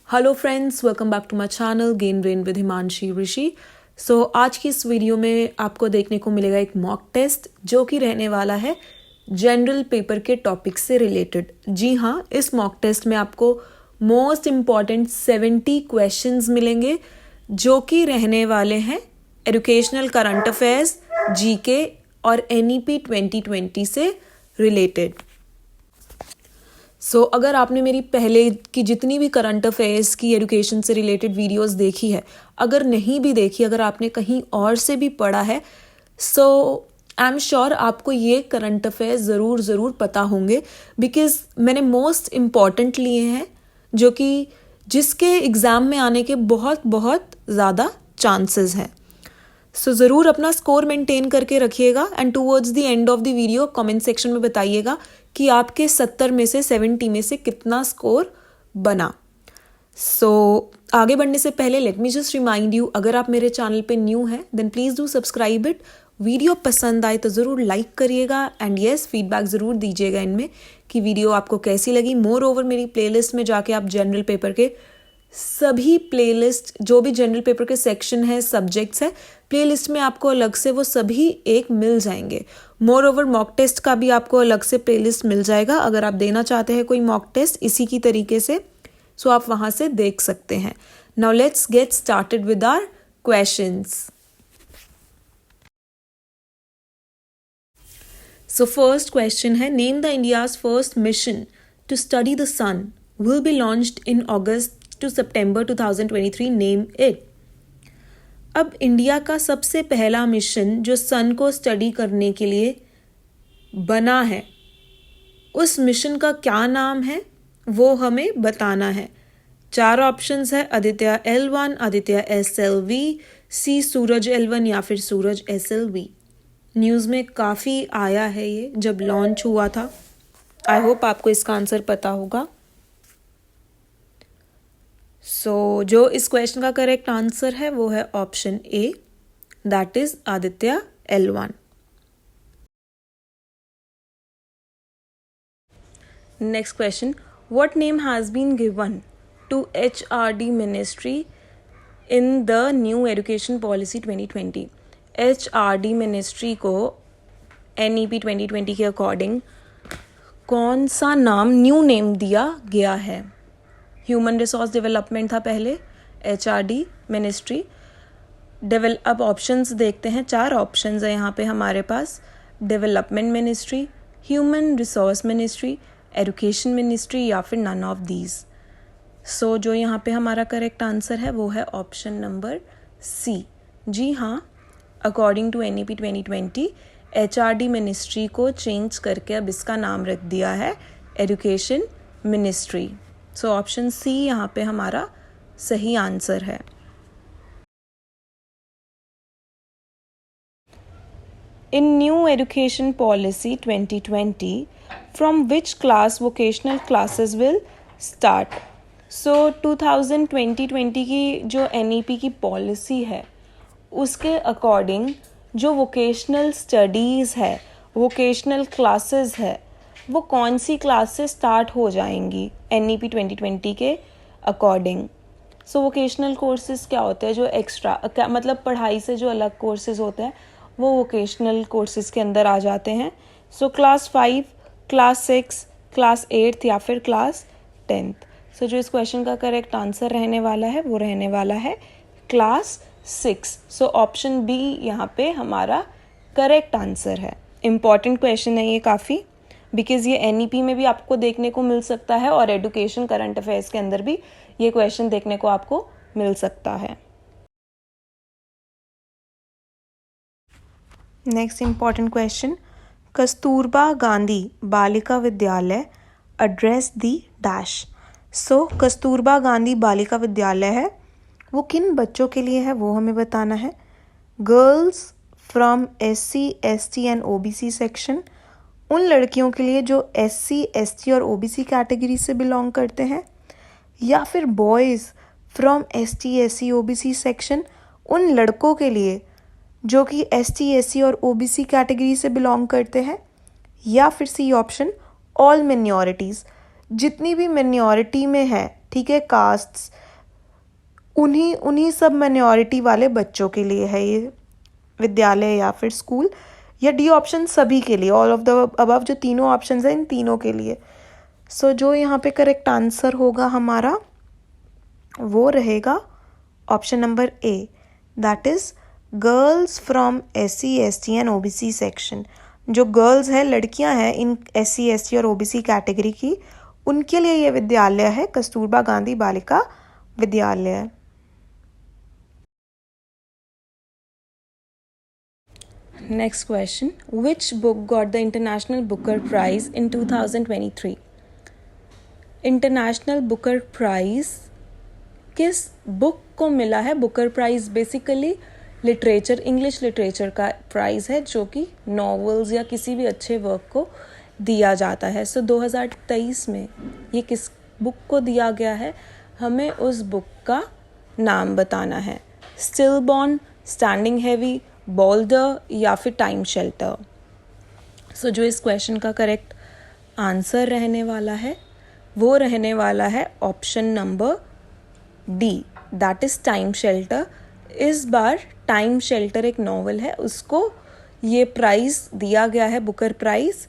Hello friends, welcome back to my channel gain brain with Himanshi Rishi. So आज की इस video में आपको देखने को मिलेगा एक मॉक टेस्ट जो कि रहने वाला है जनरल पेपर के टॉपिक से रिलेटेड। जी हाँ, इस मॉक टेस्ट में आपको मोस्ट इम्पॉर्टेंट 70 क्वेश्चंस मिलेंगे जो कि रहने वाले हैं एजुकेशनल करंट अफेयर्स, जीके और एनईपी 2020 से रिलेटेड। सो अगर आपने मेरी पहले की जितनी भी करंट अफेयर्स की एजुकेशन से रिलेटेड वीडियोस देखी है, अगर नहीं भी देखी, अगर आपने कहीं और से भी पढ़ा है, सो आई एम श्योर आपको ये करंट अफेयर्स ज़रूर पता होंगे, बिकॉज मैंने मोस्ट इम्पॉर्टेंट लिए हैं जो कि जिसके एग्ज़ाम में आने के बहुत ज़्यादा चांसेस हैं। सो ज़रूर अपना स्कोर मेंटेन करके रखिएगा and towards the end of the video comment section में बताइएगा कि आपके 70 में से 70 में से कितना स्कोर बना। सो आगे बढ़ने से पहले let me just remind you, अगर आप मेरे चैनल पे न्यू हैं then please do subscribe it. Video पसंद आए तो ज़रूर लाइक करिएगा एंड येस फीडबैक ज़रूर दीजिएगा इनमें कि वीडियो आपको कैसी लगी। मोर ओवर मेरी प्लेलिस्ट में जाके आप जनरल पेपर के सभी प्लेलिस्ट, जो भी जनरल पेपर के सेक्शन है, सब्जेक्ट्स है, प्लेलिस्ट में आपको अलग से वो सभी एक मिल जाएंगे। मोर ओवर मॉक टेस्ट का भी आपको अलग से प्लेलिस्ट मिल जाएगा। अगर आप देना चाहते हैं कोई मॉक टेस्ट इसी की तरीके से, सो आप वहाँ से देख सकते हैं। Now let's get started with our questions. So first question है, name the India's first mission to study the sun will be launched in August to September 2023, name it. अब इंडिया का सबसे पहला मिशन जो सन को स्टडी करने के लिए बना है, उस मिशन का क्या नाम है वो हमें बताना है। 4 ऑप्शंस है, आदित्य L1, आदित्य SLV, सी सूरज L1 या फिर सूरज SLV। न्यूज़ में काफ़ी आया है ये जब लॉन्च हुआ था। आई होप आपको इसका आंसर पता होगा। सो जो इस क्वेश्चन का करेक्ट आंसर है वो है option A, that is Aditya L1। Next question, what name has been given to HRD ministry in the new education policy 2020। HRD ministry को NEP 2020 के अकॉर्डिंग कौन सा नाम, न्यू नेम दिया गया है? ह्यूमन रिसोर्स डेवलपमेंट था पहले, HRD मिनिस्ट्री। अब ऑप्शंस देखते हैं, 4 ऑप्शंस है यहाँ पे हमारे पास। Development ministry, human resource ministry, education ministry या फिर नन ऑफ दीज। सो जो यहाँ पे हमारा करेक्ट आंसर है वो है ऑप्शन नंबर सी। जी हाँ, according to NEP 2020 HRD ministry को चेंज करके अब इसका नाम रख दिया है education ministry. So option C यहाँ पे हमारा सही आंसर है। In new education policy 2020 from which class vocational classes will start. So 2020 की जो NEP की पॉलिसी है उसके अकॉर्डिंग जो वोकेशनल स्टडीज़ है, वोकेशनल क्लासेस है, वो कौन सी क्लास से स्टार्ट हो जाएंगी NEP 2020 के अकॉर्डिंग। सो वोकेशनल कोर्सेज क्या होते हैं, जो एक्स्ट्रा मतलब पढ़ाई से जो अलग कोर्सेज होते हैं वो वोकेशनल कोर्सेज के अंदर आ जाते हैं। सो क्लास 5, क्लास 6, क्लास 8 या फिर क्लास 10th। सो जो इस क्वेश्चन का करेक्ट आंसर रहने वाला है वो रहने वाला है क्लास 6। सो ऑप्शन बी यहाँ पे हमारा करेक्ट आंसर है। इम्पॉर्टेंट क्वेश्चन है ये काफ़ी, बिकॉज ये NEP में भी आपको देखने को मिल सकता है और एजुकेशन करंट अफेयर्स के अंदर भी ये क्वेश्चन देखने को आपको मिल सकता है। Next important question, Kasturba Gandhi Balika Vidyalaya address the dash. सो कस्तूरबा गांधी बालिका विद्यालय है वो किन बच्चों के लिए है वो हमें बताना है। Girls from SC, ST and OBC section, उन लड़कियों के लिए जो SC, ST और OBC कैटेगरी से बिलोंग करते हैं, या फिर boys from ST, SC, OBC section, उन लड़कों के लिए जो कि ST, SC और OBC कैटेगरी से बिलोंग करते हैं, या फिर सी ऑप्शन ऑल मिनॉरिटीज़, जितनी भी मिनॉरिटी में है ठीक है, कास्ट्स, उन्हीं सब माइनॉरिटी वाले बच्चों के लिए है ये विद्यालय या फिर स्कूल, या डी ऑप्शन सभी के लिए, ऑल ऑफ द अबव जो तीनों ऑप्शंस हैं इन तीनों के लिए। सो जो यहाँ पे करेक्ट आंसर होगा हमारा वो रहेगा option number A, that is girls from SC ST and OBC section. जो गर्ल्स हैं, लड़कियां हैं इन SC ST और OBC कैटेगरी की, उनके लिए ये विद्यालय है Kasturba Gandhi Balika Vidyalaya. Next question. Which book got the International Booker Prize in 2023? International Booker Prize किस बुक को मिला है? Booker prize basically literature, English literature का प्राइज है जो कि नॉवेल्स या किसी भी अच्छे वर्क को दिया जाता है। सो 2023 में ये किस बुक को दिया गया है? हमें उस बुक का नाम बताना है। स्टिलबॉर्न, स्टैंडिंग हैवी, बोल्डर या फिर टाइम शेल्टर। सो जो इस क्वेश्चन का करेक्ट आंसर रहने वाला है वो रहने वाला है option number D, that is time shelter. इस बार टाइम शेल्टर एक नॉवल है, उसको ये प्राइज दिया गया है, बुकर प्राइज।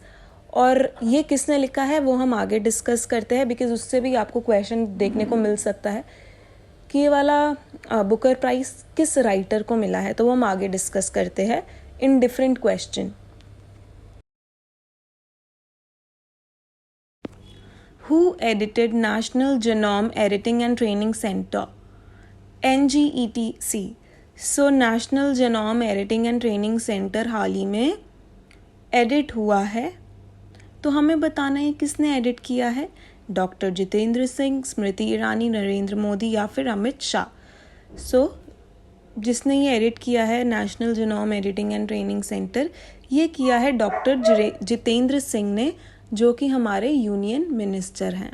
और ये किसने लिखा है वो हम आगे डिस्कस करते हैं, बिकॉज उससे भी आपको क्वेश्चन देखने को मिल सकता है कि ये वाला बुकर प्राइज किस राइटर को मिला है, तो वो हम आगे डिस्कस करते हैं in different question. Who edited National Genome Editing and Training Center, NGETC? So National Genome Editing and Training Center हाल ही में एडिट हुआ है, तो हमें बताना है किसने एडिट किया है। डॉक्टर जितेंद्र सिंह, स्मृति ईरानी, नरेंद्र मोदी या फिर अमित शाह। सो जिसने ये एडिट किया है national genome editing and training centre, ये किया है डॉक्टर जितेंद्र सिंह ने, जो कि हमारे यूनियन मिनिस्टर हैं।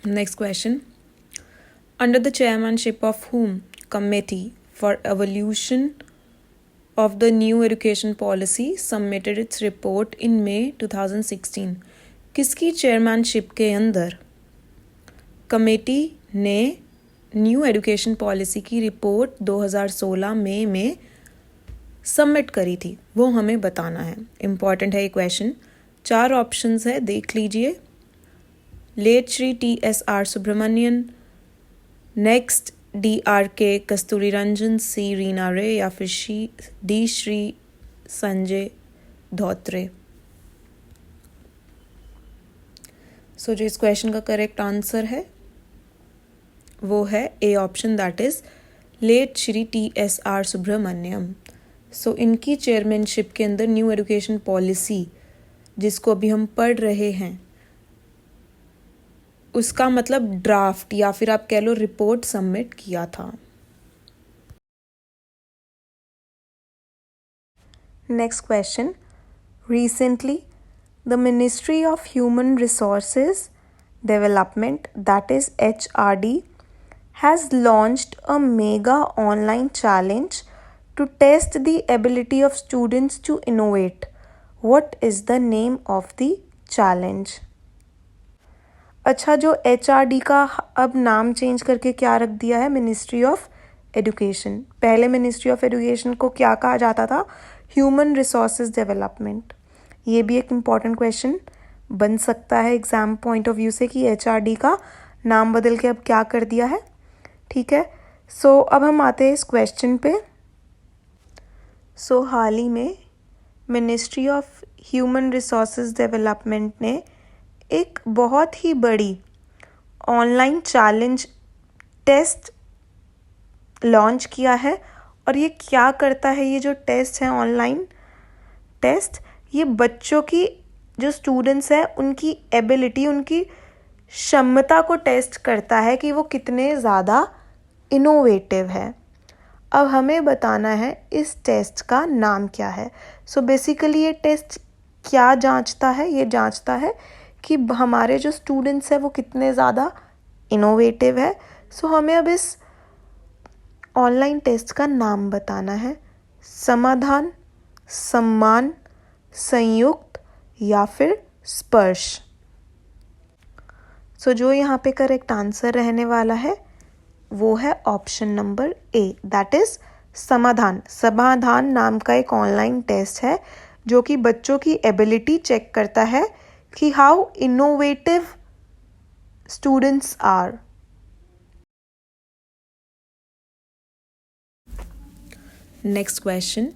Next question, under the chairmanship of whom committee for evolution of the new education policy submitted its report in May 2016? किसकी चेयरमैनशिप के अंदर कमेटी ने न्यू एजुकेशन पॉलिसी की रिपोर्ट 2016 मई में सबमिट करी थी, वो हमें बताना है। इम्पॉर्टेंट है ये क्वेश्चन। 4 ऑप्शंस है, देख लीजिए। Late Shri TSR Subramanian, next DRK Kasturi Rangan, C Reena Ray या फिर D श्री संजय धोत्रे। सो जो इस क्वेश्चन का करेक्ट आंसर है वो है A option, that is late Shri TSR Subramanyam. So इनकी चेयरमैनशिप के अंदर न्यू एजुकेशन पॉलिसी जिसको अभी हम पढ़ रहे हैं उसका मतलब ड्राफ्ट या फिर आप कह लो रिपोर्ट सबमिट किया था। Next question, recently the ministry of human resources development, that is HRD, has launched a mega online challenge to test the ability of students to innovate. What is the name of the challenge? अच्छा, जो HRD का अब नाम change करके क्या रख दिया है, मिनिस्ट्री ऑफ एजुकेशन। पहले मिनिस्ट्री ऑफ एजुकेशन को क्या कहा जाता था, ह्यूमन रिसोर्सेज डेवलपमेंट। ये भी एक इम्पॉर्टेंट क्वेश्चन बन सकता है एग्जाम पॉइंट ऑफ व्यू से कि HRD का नाम बदल के अब क्या कर दिया है। ठीक है, सो अब हम आते हैं इस क्वेश्चन पे। सो हाल ही में ministry of human resources development ने एक बहुत ही बड़ी ऑनलाइन चैलेंज टेस्ट लॉन्च किया है। और ये क्या करता है, ये जो टेस्ट है ऑनलाइन टेस्ट, ये बच्चों की जो स्टूडेंट्स हैं उनकी एबिलिटी, उनकी क्षमता को टेस्ट करता है कि वो कितने ज़्यादा इनोवेटिव है। अब हमें बताना है इस टेस्ट का नाम क्या है। सो बेसिकली ये टेस्ट क्या जांचता है, ये जांचता है कि हमारे जो स्टूडेंट्स हैं वो कितने ज़्यादा इनोवेटिव है। सो हमें अब इस ऑनलाइन टेस्ट का नाम बताना है। समाधान, सम्मान, संयुक्त या फिर स्पर्श। सो जो यहाँ पे करेक्ट आंसर रहने वाला है वो है option number A, that is समाधान। समाधान नाम का एक ऑनलाइन टेस्ट है जो कि बच्चों की एबिलिटी चेक करता है कि how innovative students are. Next question.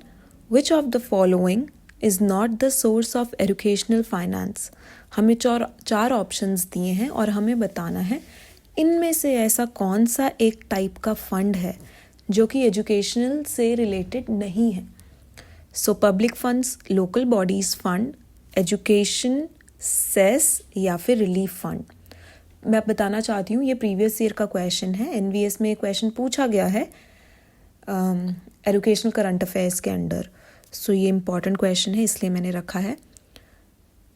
Which of the following is not the source of educational finance? हमें चार ऑप्शंस दिए हैं और हमें बताना है इनमें से ऐसा कौन सा एक टाइप का फंड है जो कि एजुकेशनल से रिलेटेड नहीं है। So public funds, local bodies fund, education cess या फिर रिलीफ फंड। मैं बताना चाहती हूँ ये प्रीवियस ईयर का क्वेश्चन है, एनवीएस में क्वेश्चन पूछा गया है एजुकेशनल करंट अफेयर्स के अंडर। सो ये इम्पॉर्टेंट क्वेश्चन है इसलिए मैंने रखा है।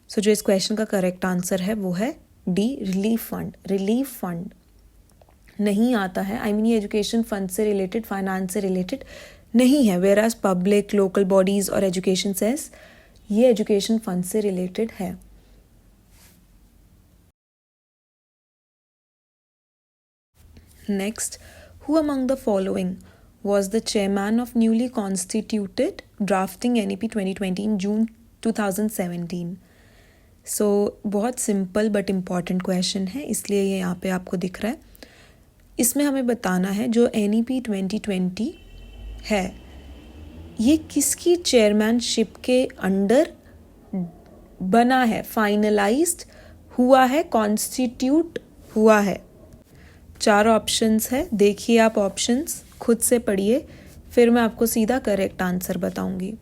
सो जो इस क्वेश्चन का करेक्ट आंसर है वो है D, relief fund. Relief fund नहीं आता है, आई मीन ये एजुकेशन फंड से रिलेटेड, फाइनेंस से रिलेटेड नहीं है, whereas public, local bodies और एजुकेशन सेस ये एजुकेशन फंड से रिलेटेड है। Next, who among the following was the chairman of newly constituted drafting NEP 2020 in June 2017? सो बहुत सिंपल बट इम्पॉर्टेंट क्वेश्चन है इसलिए ये यहाँ पे आपको दिख रहा है। इसमें हमें बताना है जो NEP 2020 है ये किसकी चेयरमैनशिप के अंडर बना है, फाइनलाइज्ड हुआ है, कॉन्स्टिट्यूट हुआ है। चार ऑप्शंस है, देखिए आप ऑप्शंस खुद से पढ़िए, फिर मैं आपको सीधा करेक्ट आंसर बताऊंगी।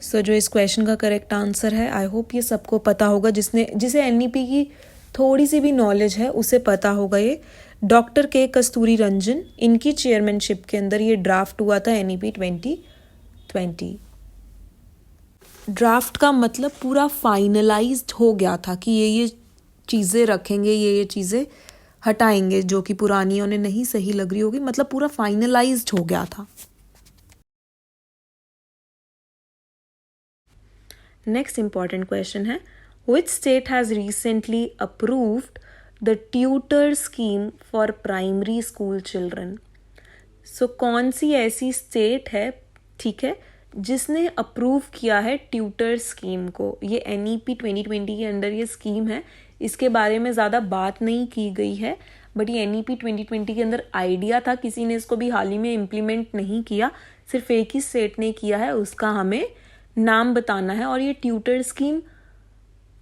सो जो इस क्वेश्चन का करेक्ट आंसर है, आई होप ये सबको पता होगा, जिसे एनईपी की थोड़ी सी भी नॉलेज है उसे पता होगा। ये डॉक्टर के कस्तूरी रंजन, इनकी चेयरमैनशिप के अंदर ये ड्राफ्ट हुआ था NEP 2020। ड्राफ्ट का मतलब पूरा फाइनलाइज्ड हो गया था कि ये चीज़ें रखेंगे, ये चीज़ें हटाएंगे जो कि पुरानी उन्हें नहीं सही लग रही होगी, मतलब पूरा फाइनलाइज्ड हो गया था। नेक्स्ट इंपॉर्टेंट क्वेश्चन है, which state has recently approved the tutor scheme for primary school children? So कौन सी ऐसी स्टेट है, ठीक है, जिसने अप्रूव किया है ट्यूटर स्कीम को? ये NEP 2020 के अंडर ये स्कीम है, इसके बारे में ज़्यादा बात नहीं की गई है, बट ये NEP 2020 के अंदर आइडिया था, किसी ने इसको भी हाल ही में इम्प्लीमेंट नहीं किया, सिर्फ एक ही स्टेट ने किया है, उसका हमें नाम बताना है। और ये ट्यूटर स्कीम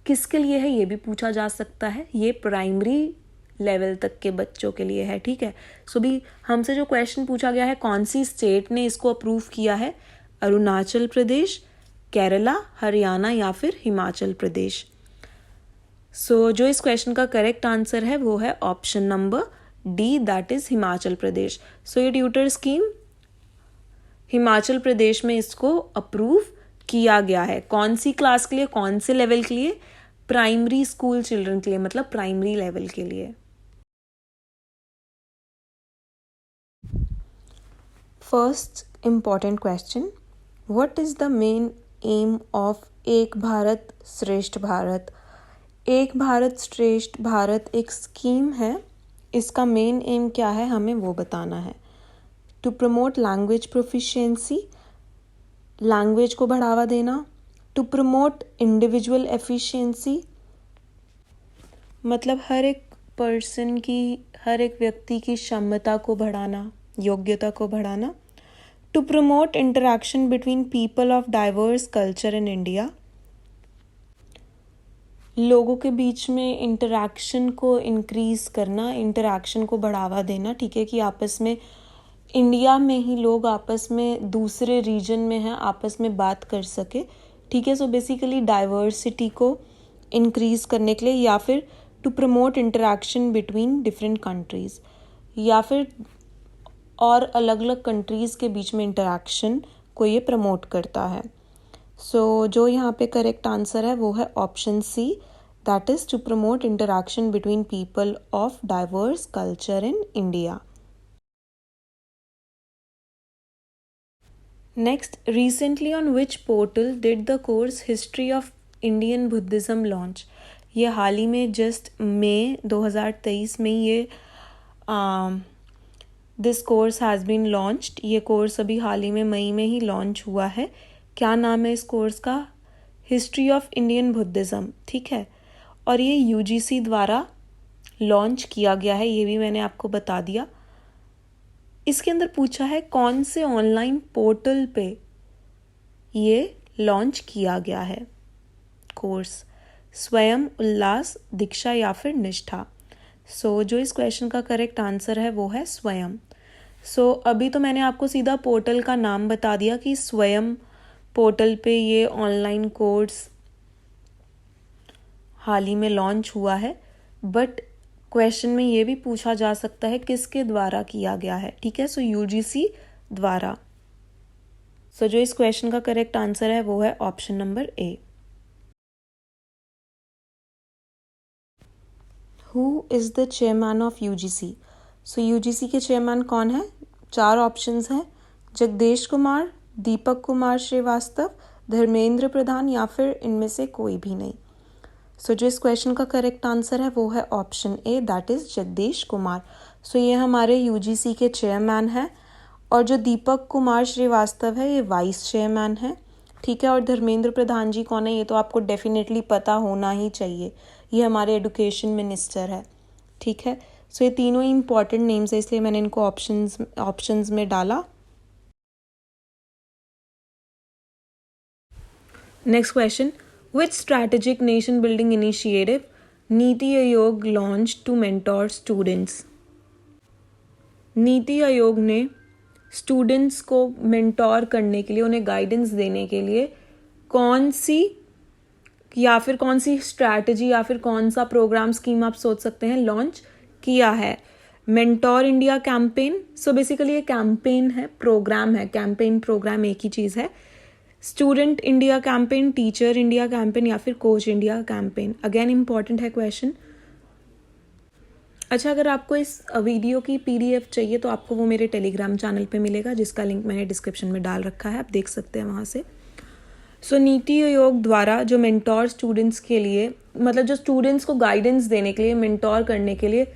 किसके लिए है ये भी पूछा जा सकता है, ये प्राइमरी लेवल तक के बच्चों के लिए है, ठीक है। सो भी हमसे जो क्वेश्चन पूछा गया है कौन सी स्टेट ने इसको अप्रूव किया है, अरुणाचल प्रदेश, केरला, हरियाणा या फिर हिमाचल प्रदेश। सो जो इस क्वेश्चन का करेक्ट आंसर है वो है option number D, that is Himachal Pradesh. So ये ट्यूटर स्कीम हिमाचल प्रदेश में इसको अप्रूव किया गया है। कौन सी क्लास के लिए, कौन से लेवल के लिए? प्राइमरी स्कूल चिल्ड्रन के लिए, मतलब प्राइमरी लेवल के लिए। First important question, what is the main M of एक भारत श्रेष्ठ भारत? एक भारत श्रेष्ठ भारत एक स्कीम है, इसका मेन एम क्या है हमें वो बताना है। To promote language proficiency, language को बढ़ावा देना। टू प्रमोट इंडिविजुअल एफिशिएंसी, मतलब हर एक पर्सन की, हर एक व्यक्ति की क्षमता को बढ़ाना, योग्यता को बढ़ाना। To promote interaction between people of diverse culture in India, लोगों के बीच में इंटरैक्शन को इंक्रीज करना, इंटरैक्शन को बढ़ावा देना, ठीक है, कि आपस में इंडिया में ही लोग आपस में दूसरे रीजन में हैं आपस में बात कर सके, ठीक है। सो बेसिकली डाइवर्सिटी को इंक्रीज करने के लिए, या फिर to promote interaction between different countries, या फिर और अलग अलग कंट्रीज़ के बीच में इंटरैक्शन को ये प्रमोट करता है। सो जो यहाँ पे करेक्ट आंसर है वो है option C, that is to promote interaction between people of diverse culture in India. Next, recently on which portal did the course history of Indian Buddhism launch? ये हाल ही में जस्ट मई 2023 में ये this course has been launched. ये course अभी हाल ही में मई में ही लॉन्च हुआ है। क्या नाम है इस कोर्स का? हिस्ट्री ऑफ इंडियन बुद्धिज़्म, ठीक है। और ये यूजीसी द्वारा लॉन्च किया गया है, ये भी मैंने आपको बता दिया। इसके अंदर पूछा है कौन से ऑनलाइन पोर्टल पे ये लॉन्च किया गया है कोर्स, स्वयं, उल्लास, दीक्षा या फिर निष्ठा। सो जो इस क्वेश्चन का करेक्ट आंसर है वो है स्वयं। सो अभी तो मैंने आपको सीधा पोर्टल का नाम बता दिया कि स्वयं पोर्टल पे ये ऑनलाइन कोर्स हाल ही में लॉन्च हुआ है, बट क्वेश्चन में ये भी पूछा जा सकता है किसके द्वारा किया गया है, ठीक है। सो यूजीसी द्वारा। सो जो इस क्वेश्चन का करेक्ट आंसर है वो है option number A. Who is the chairman of UGC? So UGC के चेयरमैन कौन है? 4 ऑप्शंस हैं, जगदेश कुमार, दीपक कुमार श्रीवास्तव, धर्मेंद्र प्रधान या फिर इनमें से कोई भी नहीं। सो जो इस क्वेश्चन का करेक्ट आंसर है वो है option A, that is Jagdish Kumar. So ये हमारे यूजीसी के चेयरमैन हैं, और जो दीपक कुमार श्रीवास्तव है ये वाइस चेयरमैन है, ठीक है। और धर्मेंद्र प्रधान जी कौन है ये तो आपको डेफिनेटली पता होना ही चाहिए, ये हमारे एजुकेशन मिनिस्टर है, ठीक है। सो ये तीनों ही इंपॉर्टेंट नेम्स है, इसलिए मैंने इनको ऑप्शंस में डाला। Next question, which strategic nation building initiative NITI Aayog launched to mentor students? NITI Aayog ने स्टूडेंट्स को मेंटोर करने के लिए, उन्हें गाइडेंस देने के लिए कौन सी स्ट्रैटेजी या फिर कौन सा प्रोग्राम स्कीम आप सोच सकते हैं लॉन्च किया है? Mentor India campaign. So basically ये कैंपेन है, प्रोग्राम है, कैंपेन प्रोग्राम एक ही चीज़ है। Student India campaign, teacher India campaign या फिर coach India campaign. Again important है क्वेश्चन। अच्छा, अगर आपको इस वीडियो की पीडीएफ चाहिए तो आपको वो मेरे टेलीग्राम चैनल पे मिलेगा, जिसका लिंक मैंने डिस्क्रिप्शन में डाल रखा है, आप देख सकते हैं वहाँ से। सो नीति आयोग द्वारा जो मेंटोर स्टूडेंट्स के लिए, मतलब जो स्टूडेंट्स को गाइडेंस देने के लिए, मेंटोर करने के लिए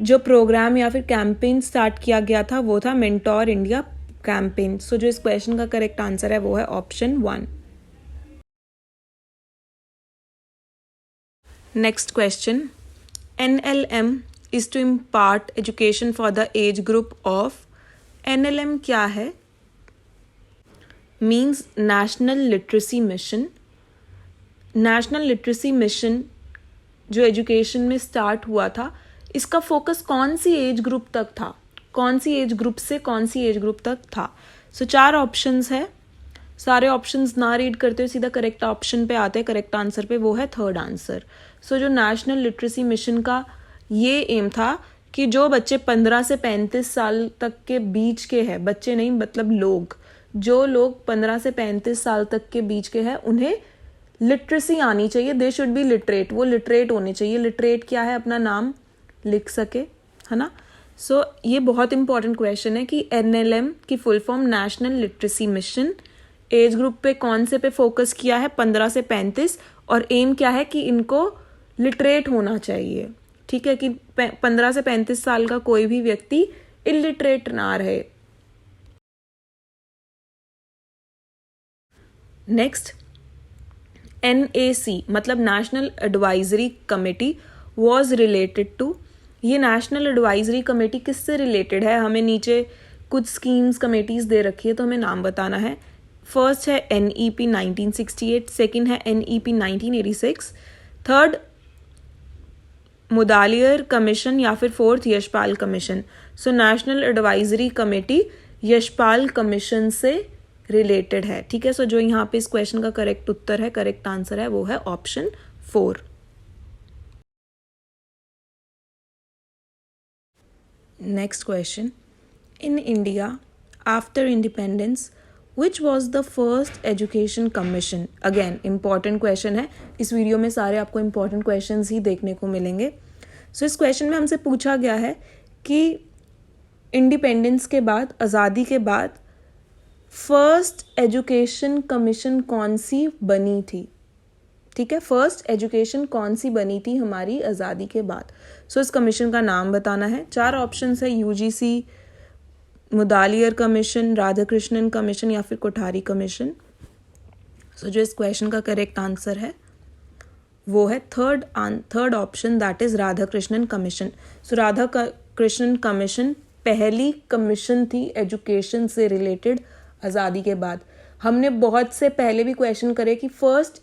जो प्रोग्राम या फिर कैंपेन स्टार्ट किया गया था वो था मेंटोर इंडिया कैंपेन। सो जो इस क्वेश्चन का करेक्ट आंसर है वो है option 1। Next question, NLM is to impart education for the age group of। NLM क्या है? Means national literacy mission. National literacy mission जो एजुकेशन में स्टार्ट हुआ था, इसका फोकस कौन सी एज ग्रुप तक था? कौन सी एज ग्रुप से कौन सी एज ग्रुप तक था? सो 4 ऑप्शंस है, सारे ऑप्शंस ना रीड करते हुए सीधा करेक्ट ऑप्शन पे आते हैं, करेक्ट आंसर पे, वो है थर्ड आंसर। सो जो नेशनल लिटरेसी मिशन का ये एम था कि जो बच्चे 15 से 35 साल तक के बीच के हैं, बच्चे नहीं मतलब लोग, जो लोग 15 से 35 साल तक के बीच के हैं उन्हें लिटरेसी आनी चाहिए, दे शुड बी लिटरेट, वो लिटरेट होने चाहिए। लिटरेट क्या है? अपना नाम लिख सके, है ना। सो ये बहुत इंपॉर्टेंट क्वेश्चन है कि NLM की full form national literacy mission, age group पे कौन से पे फोकस किया है? 15 से 35, और एम क्या है कि इनको लिटरेट होना चाहिए, ठीक है, कि 15 से 35 साल का कोई भी व्यक्ति इलिटरेट ना रहे। नेक्स्ट, NAC मतलब national advisory committee was related to. ये नेशनल एडवाइजरी कमेटी किससे रिलेटेड है? हमें नीचे कुछ स्कीम्स कमेटीज दे रखी है तो हमें नाम बताना है। फर्स्ट है NEP 1968, सेकंड है NEP 1986, थर्ड मुदालियर कमीशन या फिर fourth Yashpal commission. So national advisory committee Yashpal commission से रिलेटेड है, ठीक है। सो जो यहाँ पे इस क्वेश्चन का करेक्ट उत्तर है, करेक्ट आंसर है वो है option 4। Next question, in India after independence which was the first education commission? Again important question है, इस वीडियो में सारे आपको इंपॉर्टेंट क्वेश्चन ही देखने को मिलेंगे। सो इस क्वेश्चन में हमसे पूछा गया है कि इंडिपेंडेंस के बाद, आज़ादी के बाद फर्स्ट एजुकेशन कमीशन कौन सी बनी थी? ठीक है, फर्स्ट एजुकेशन कौन सी बनी थी हमारी आज़ादी के बाद? सो इस कमीशन का नाम बताना है। 4 ऑप्शंस है, UGC, Mudaliar commission, Radhakrishnan commission या फिर कोठारी कमीशन। सो जो इस क्वेश्चन का करेक्ट आंसर है वो है third option, that is Radhakrishnan commission. So Radhakrishnan commission पहली कमीशन थी एजुकेशन से रिलेटेड आज़ादी के बाद। हमने बहुत से पहले भी क्वेश्चन करे कि फर्स्ट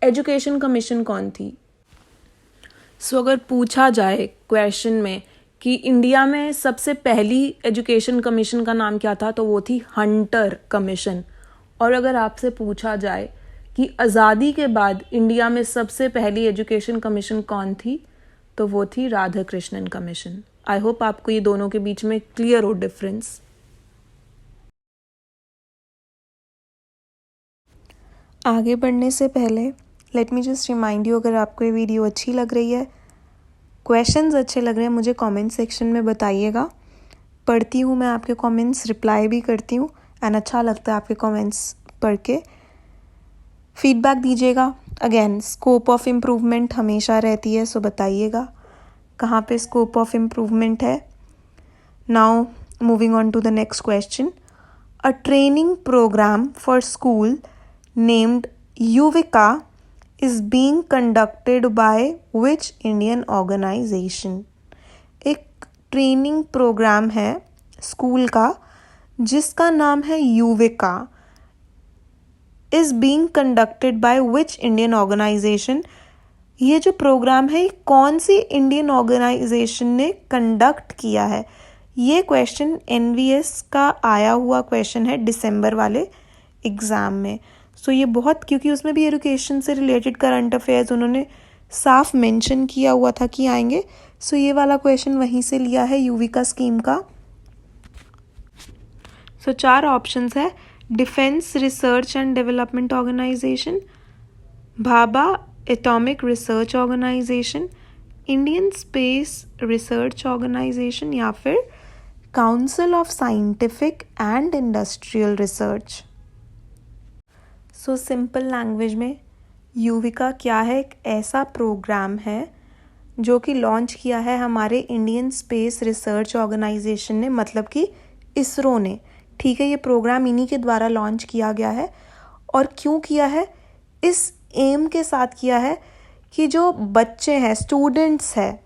एजुकेशन कमीशन कौन थी। सो अगर पूछा जाए क्वेश्चन में कि इंडिया में सबसे पहली एजुकेशन कमीशन का नाम क्या था, तो वो थी हंटर कमीशन। और अगर आपसे पूछा जाए कि आज़ादी के बाद इंडिया में सबसे पहली एजुकेशन कमीशन कौन थी, तो वो थी राधाकृष्णन कमीशन। आई होप आपको ये दोनों के बीच में क्लियर हो डिफरेंस। आगे बढ़ने से पहले let me just remind you, अगर आपको ये वीडियो अच्छी लग रही है, क्वेश्चंस अच्छे लग रहे हैं, मुझे कमेंट सेक्शन में बताइएगा। पढ़ती हूँ मैं आपके कमेंट्स, रिप्लाई भी करती हूँ एंड अच्छा लगता है आपके कमेंट्स पढ़ के। फीडबैक दीजिएगा। अगेन स्कोप ऑफ इम्प्रूवमेंट हमेशा रहती है, सो बताइएगा कहाँ पे स्कोप ऑफ इम्प्रूवमेंट है। Now moving on to the next question. A training programme for school named Yuvika is being conducted by which Indian organization? एक ट्रेनिंग प्रोग्राम है स्कूल का जिसका नाम है Yuvika, is being conducted by which Indian organization? ये जो programme है कौन सी इंडियन ऑर्गेनाइजेशन ने कंडक्ट किया है? ये क्वेश्चन NVS का आया हुआ क्वेश्चन है दिसंबर वाले एग्ज़ाम में। सो ये बहुत, क्योंकि उसमें भी एजुकेशन से रिलेटेड करंट अफेयर्स उन्होंने साफ मेंशन किया हुआ था कि आएंगे। सो ये वाला क्वेश्चन वहीं से लिया है युविका स्कीम का। सो 4 ऑप्शंस है, defence research and development organisation, Bhabha atomic research organisation, Indian space research organisation या फिर council of scientific and industrial research. So simple language में युविका क्या है? एक ऐसा प्रोग्राम है जो कि लॉन्च किया है हमारे इंडियन स्पेस रिसर्च ऑर्गेनाइजेशन ने, मतलब कि इसरो ने। ठीक है, ये प्रोग्राम इन्हीं के द्वारा लॉन्च किया गया है। और क्यों किया है? इस एम के साथ किया है कि जो बच्चे हैं, स्टूडेंट्स हैं,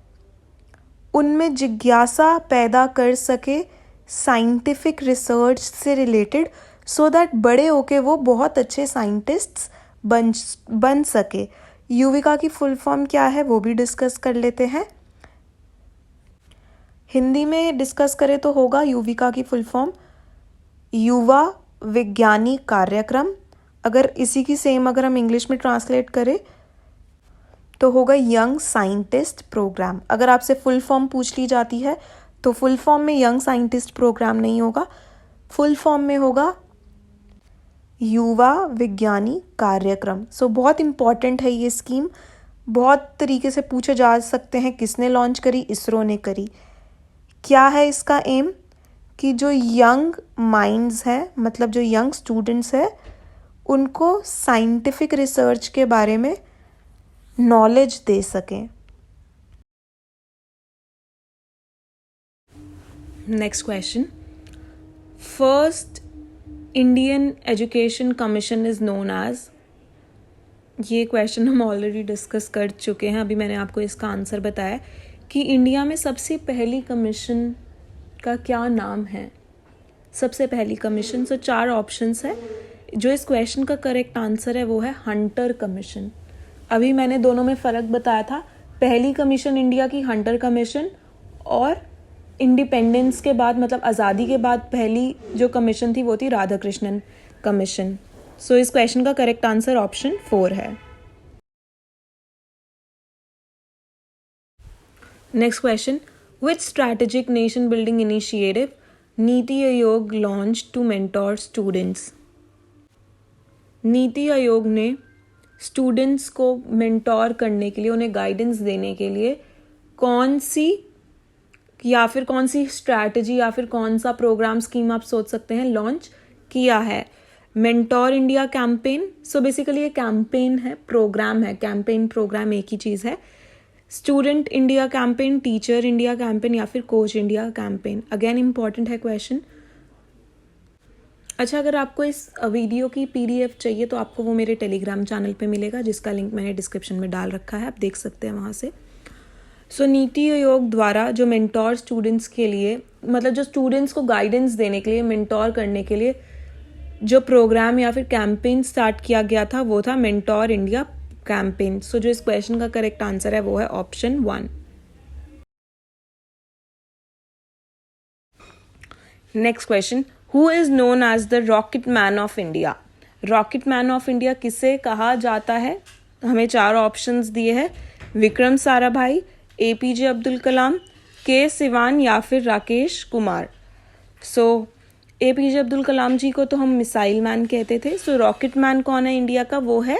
उनमें जिज्ञासा पैदा कर सके साइंटिफिक रिसर्च से रिलेटेड, सो दैट बड़े होके वो बहुत अच्छे साइंटिस्ट्स बन सके। युविका की फुल फॉर्म क्या है वो भी डिस्कस कर लेते हैं। हिंदी में डिस्कस करें तो होगा युविका की फुल फॉर्म युवा विज्ञानी कार्यक्रम। अगर इसी की सेम अगर हम इंग्लिश में ट्रांसलेट करें तो होगा यंग साइंटिस्ट प्रोग्राम। अगर आपसे फुल फॉर्म पूछ ली जाती है तो फुल फॉर्म में यंग साइंटिस्ट प्रोग्राम नहीं होगा, फुल फॉर्म में होगा युवा विज्ञानी कार्यक्रम। सो बहुत इम्पॉर्टेंट है ये स्कीम। बहुत तरीके से पूछे जा सकते हैं, किसने लॉन्च करी? इसरो ने करी। क्या है इसका एम? कि जो यंग माइंड्स हैं, मतलब जो यंग स्टूडेंट्स हैं, उनको साइंटिफिक रिसर्च के बारे में नॉलेज दे सकें। Next question, first Indian education commission is known as. ये क्वेश्चन हम ऑलरेडी डिस्कस कर चुके हैं, अभी मैंने आपको इसका आंसर बताया कि इंडिया में सबसे पहली कमीशन का क्या नाम है। सबसे पहली कमीशन, सो 4 ऑप्शंस है। जो इस क्वेश्चन का करेक्ट आंसर है वो है हंटर कमीशन। अभी मैंने दोनों में फ़र्क बताया था। पहली कमीशन इंडिया की हंटर कमीशन, और इंडिपेंडेंस के बाद, मतलब आज़ादी के बाद पहली जो कमीशन थी वो थी राधाकृष्णन कमीशन। सो इस क्वेश्चन का करेक्ट आंसर ऑप्शन 4 है। Next question, which strategic nation building initiative NITI Aayog launch to mentor students. NITI Aayog ने स्टूडेंट्स को मेंटोर करने के लिए, उन्हें गाइडेंस देने के लिए कौन सी स्ट्रैटेजी या फिर कौन सा प्रोग्राम स्कीम आप सोच सकते हैं लॉन्च किया है? Mentor India campaign, so basically ये कैंपेन है, प्रोग्राम है, कैंपेन प्रोग्राम एक ही चीज़ है। Student India campaign, teacher India campaign या फिर coach India campaign, again important है क्वेश्चन। अच्छा, अगर आपको इस वीडियो की PDF चाहिए तो आपको वो मेरे टेलीग्राम चैनल पे मिलेगा, जिसका लिंक मैंने डिस्क्रिप्शन में डाल रखा है, आप देख सकते हैं वहाँ से। सो नीति आयोग द्वारा जो मेंटोर स्टूडेंट्स के लिए, मतलब जो स्टूडेंट्स को गाइडेंस देने के लिए, मेंटोर करने के लिए जो प्रोग्राम या फिर कैंपेन स्टार्ट किया गया था वो था मेंटोर इंडिया कैंपेन। सो जो इस क्वेश्चन का करेक्ट आंसर है वो है option 1। Next question, who is known as the rocket man of India? Rocket man of India किसे कहा जाता है? हमें 4 ऑप्शंस दिए हैं, विक्रम साराभाई, APJ अब्दुल कलाम, के सिवान या फिर राकेश कुमार। सो APJ अब्दुल कलाम जी को तो हम मिसाइल मैन कहते थे। सो रॉकेट मैन कौन है इंडिया का? वो है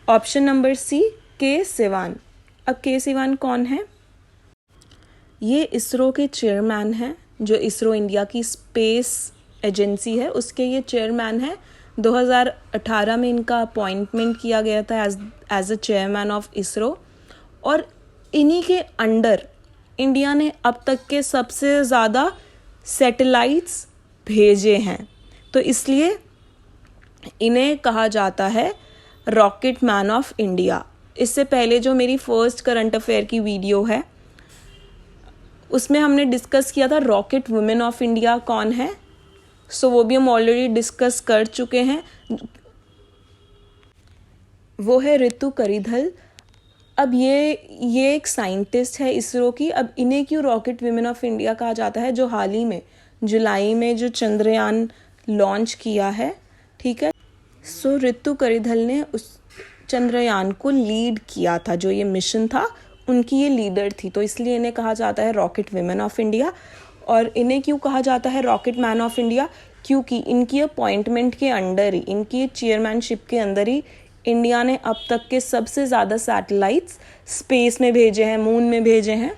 ऑप्शन नंबर C, के सिवान। अब के सिवान कौन है? ये इसरो के चेयरमैन हैं, जो इसरो इंडिया की स्पेस एजेंसी है उसके ये चेयरमैन है। 2018 में इनका अपॉइंटमेंट किया गया था as a chairman of ISRO, और इन्हीं के अंडर इंडिया ने अब तक के सबसे ज़्यादा सैटेलाइट्स भेजे हैं, तो इसलिए इन्हें कहा जाता है रॉकेट मैन ऑफ इंडिया। इससे पहले जो मेरी फर्स्ट करंट अफेयर की वीडियो है उसमें हमने डिस्कस किया था रॉकेट वुमेन ऑफ इंडिया कौन है, सो वो भी हम ऑलरेडी डिस्कस कर चुके हैं, वो है रितु करिधल। अब ये एक साइंटिस्ट है इसरो की। अब इन्हें क्यों रॉकेट वुमेन ऑफ इंडिया कहा जाता है? जो हाल ही में जुलाई में जो चंद्रयान लॉन्च किया है, ठीक है, सो रितु करिधल ने उस चंद्रयान को लीड किया था, जो ये मिशन था उनकी ये लीडर थी, तो इसलिए इन्हें कहा जाता है रॉकेट वुमेन ऑफ इंडिया। और इन्हें क्यों कहा जाता है रॉकेट मैन ऑफ इंडिया? क्योंकि इनकी अपॉइंटमेंट के अंडर ही, इनकी चेयरमैनशिप के अंदर ही इंडिया ने अब तक के सबसे ज़्यादा सैटेलाइट्स स्पेस में भेजे हैं, मून में भेजे हैं।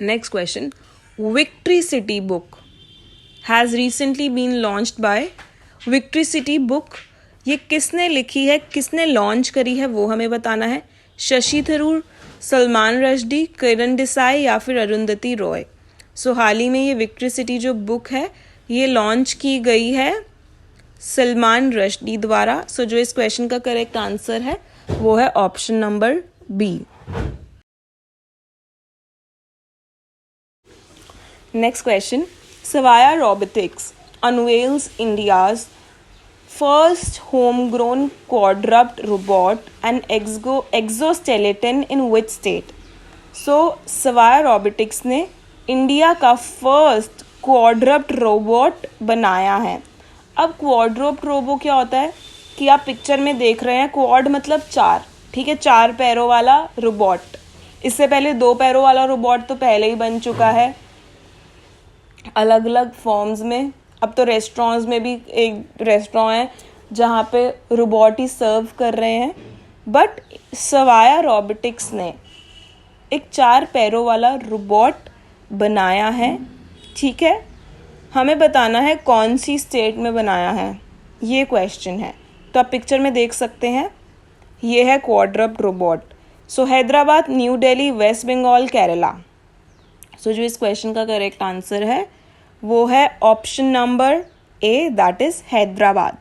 Next question, victory city book has recently been launched by. Victory city book ये किसने लिखी है, किसने लॉन्च करी है, वो हमें बताना है। शशि थरूर, सलमान रश्दी, किरण देसाई या फिर अरुंधति रॉय। सो हाल ही में ये विक्ट्री सिटी जो बुक है ये लॉन्च की गई है सलमान रश्दी द्वारा। सो जो इस क्वेश्चन का करेक्ट आंसर है वो है option number B। Next question, Svaya robotics unveils India's first homegrown quadruped robot and exoskeleton in which state? So Svaya robotics ने इंडिया का फर्स्ट क्वाड्रप्ड रोबोट बनाया है। अब क्वाड्रप्ड रोबो क्या होता है कि आप पिक्चर में देख रहे हैं, क्वाड मतलब 4, ठीक है, 4 पैरों वाला रोबोट। इससे पहले 2 पैरों वाला रोबोट तो पहले ही बन चुका है अलग अलग फॉर्म्स में। अब तो रेस्टोरेंट्स में भी एक रेस्टोरेंट है जहाँ पे रोबोट ही सर्व कर रहे हैं, बट सवाया रोबोटिक्स ने एक 4 पैरों वाला रोबोट बनाया है, ठीक है। हमें बताना है कौन सी स्टेट में बनाया है, ये क्वेश्चन है। तो आप पिक्चर में देख सकते हैं, ये है quadruped robot. So Hyderabad, new Delhi, west Bengal, Kerala. So जो इस क्वेश्चन का करेक्ट आंसर है वो है option number A, that is Hyderabad.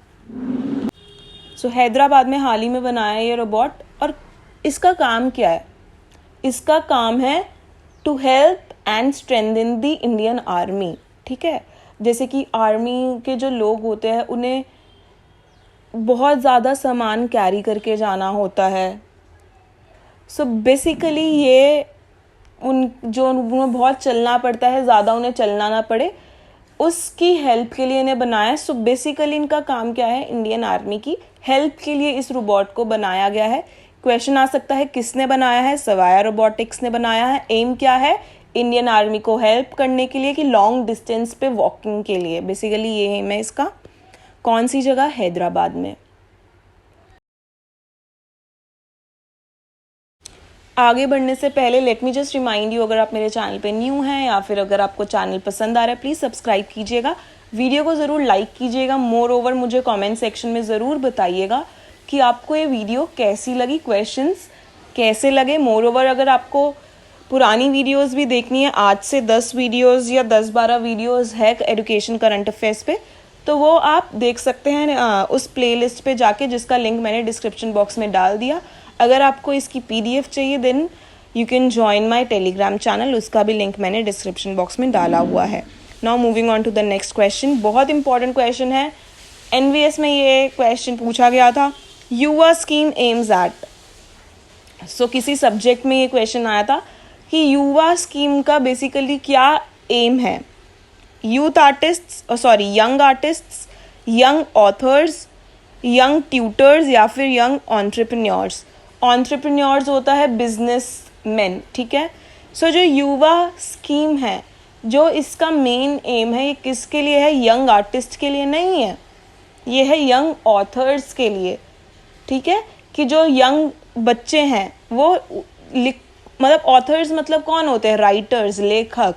So Hyderabad में हाल ही में बनाया ये रोबोट, और इसका काम क्या है? इसका काम है to help and strengthen the Indian army, ठीक है। जैसे कि आर्मी के जो लोग होते हैं उन्हें बहुत ज़्यादा सामान कैरी करके जाना होता है। सो बेसिकली ये उन्हें बहुत चलना पड़ता है, ज़्यादा उन्हें चलना ना पड़े, उसकी हेल्प के लिए इन्हें बनाया है। सो बेसिकली इनका काम क्या है? इंडियन आर्मी की हेल्प के लिए इस रोबोट को बनाया गया है। क्वेश्चन आ सकता है किसने बनाया है? सवाया रोबोटिक्स ने बनाया है। एम क्या है? इंडियन आर्मी को हेल्प करने के लिए कि लॉन्ग डिस्टेंस पे वॉकिंग के लिए, बेसिकली ये एम है इसका। कौन सी जगह? हैदराबाद में। आगे बढ़ने से पहले let me just remind you, अगर आप मेरे चैनल पे न्यू हैं या फिर अगर आपको चैनल पसंद आ रहा है, प्लीज़ सब्सक्राइब कीजिएगा, वीडियो को ज़रूर लाइक कीजिएगा। मोर ओवर मुझे कमेंट सेक्शन में ज़रूर बताइएगा कि आपको ये वीडियो कैसी लगी, क्वेश्चंस कैसे लगे। मोर ओवर अगर आपको पुरानी वीडियोस भी देखनी है, आज से 10 वीडियोस या 10-12 वीडियोस है एजुकेशन करंट अफेयर्स पे, तो वो आप देख सकते हैं उस प्लेलिस्ट पे जाके, जिसका लिंक मैंने डिस्क्रिप्शन बॉक्स में डाल दिया। अगर आपको इसकी PDF चाहिए then you can join my Telegram channel, उसका भी लिंक मैंने डिस्क्रिप्शन बॉक्स में डाला हुआ है। Now moving on to the next question, बहुत इंपॉर्टेंट क्वेश्चन है, NVS में ये क्वेश्चन पूछा गया था। युवा स्कीम एम्स एट, सो किसी सब्जेक्ट में ये क्वेश्चन आया था कि युवा स्कीम का बेसिकली क्या एम है। Youth artists, young artists, young authors, young tutors या फिर यंग एंटरप्रेन्योर्स। एंटरप्रेन्योर्स होता है बिजनेस मैन, ठीक है। सो जो युवा स्कीम है, जो इसका मेन एम है, ये किसके लिए है? यंग आर्टिस्ट के लिए नहीं है, ये है यंग ऑथर्स के लिए, ठीक है। कि जो यंग बच्चे हैं वो मतलब ऑथर्स मतलब कौन होते हैं? राइटर्स, लेखक,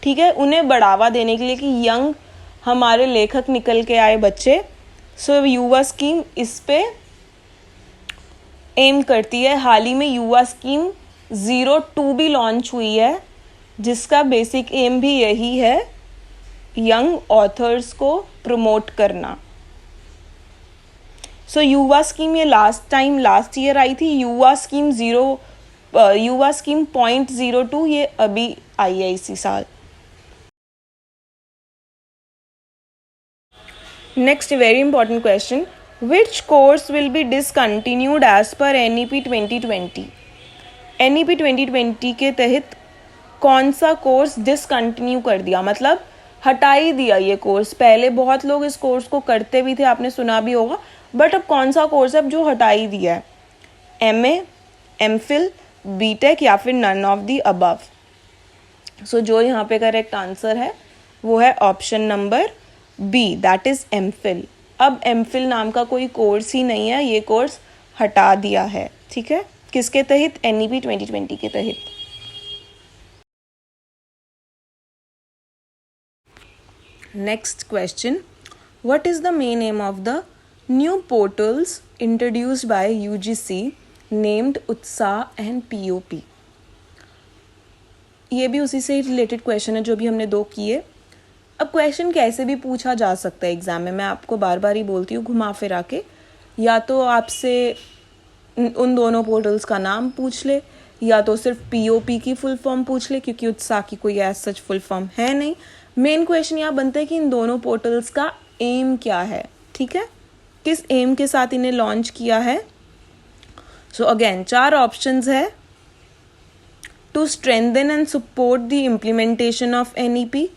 ठीक है। उन्हें बढ़ावा देने के लिए कि यंग हमारे लेखक निकल के आए बच्चे। सो युवा स्कीम इस पे एम करती है। हाल ही में युवा स्कीम 02 भी लॉन्च हुई है, जिसका बेसिक एम भी यही है, यंग ऑथर्स को प्रमोट करना। सो युवा स्कीम ये लास्ट ईयर आई थी। युवा स्कीम 0.02 ये अभी आई है इसी साल। Next very important question, which course will be discontinued as per NEP 2020। NEP 2020 के तहत कौन सा कोर्स डिसकंटिन्यू कर दिया, मतलब हटा ही दिया ये कोर्स। पहले बहुत लोग इस कोर्स को करते भी थे, आपने सुना भी होगा, बट अब कौन सा कोर्स है जो हटा ही दिया है? MA, MPhil, BTech या फिर none of the above. So जो यहाँ पे करेक्ट आंसर है वो है option number B, that is MPhil। अब MPhil नाम का कोई कोर्स ही नहीं है, ये कोर्स हटा दिया है, ठीक है। किसके तहत? NEP 2020 के तहत। Next question, what is the main M of the new portals introduced by UGC named उत्साह एंड POP। ये भी उसी से रिलेटेड क्वेश्चन है जो भी हमने 2 किए। अब क्वेश्चन कैसे भी पूछा जा सकता है एग्जाम में, मैं आपको बार बार ही बोलती हूँ घुमा फिरा के, या तो आपसे उन दोनों पोर्टल्स का नाम पूछ ले, या तो सिर्फ POP की फुल फॉर्म पूछ ले, क्योंकि उत्साह की कोई ऐसा सच फुल फॉर्म है नहीं। मेन क्वेश्चन यहाँ बनता है कि इन दोनों पोर्टल्स का एम क्या है, ठीक है, किस एम के साथ इन्हें लॉन्च किया है। सो अगेन 4 ऑप्शंस है, to strengthen and support the implementation of NEP,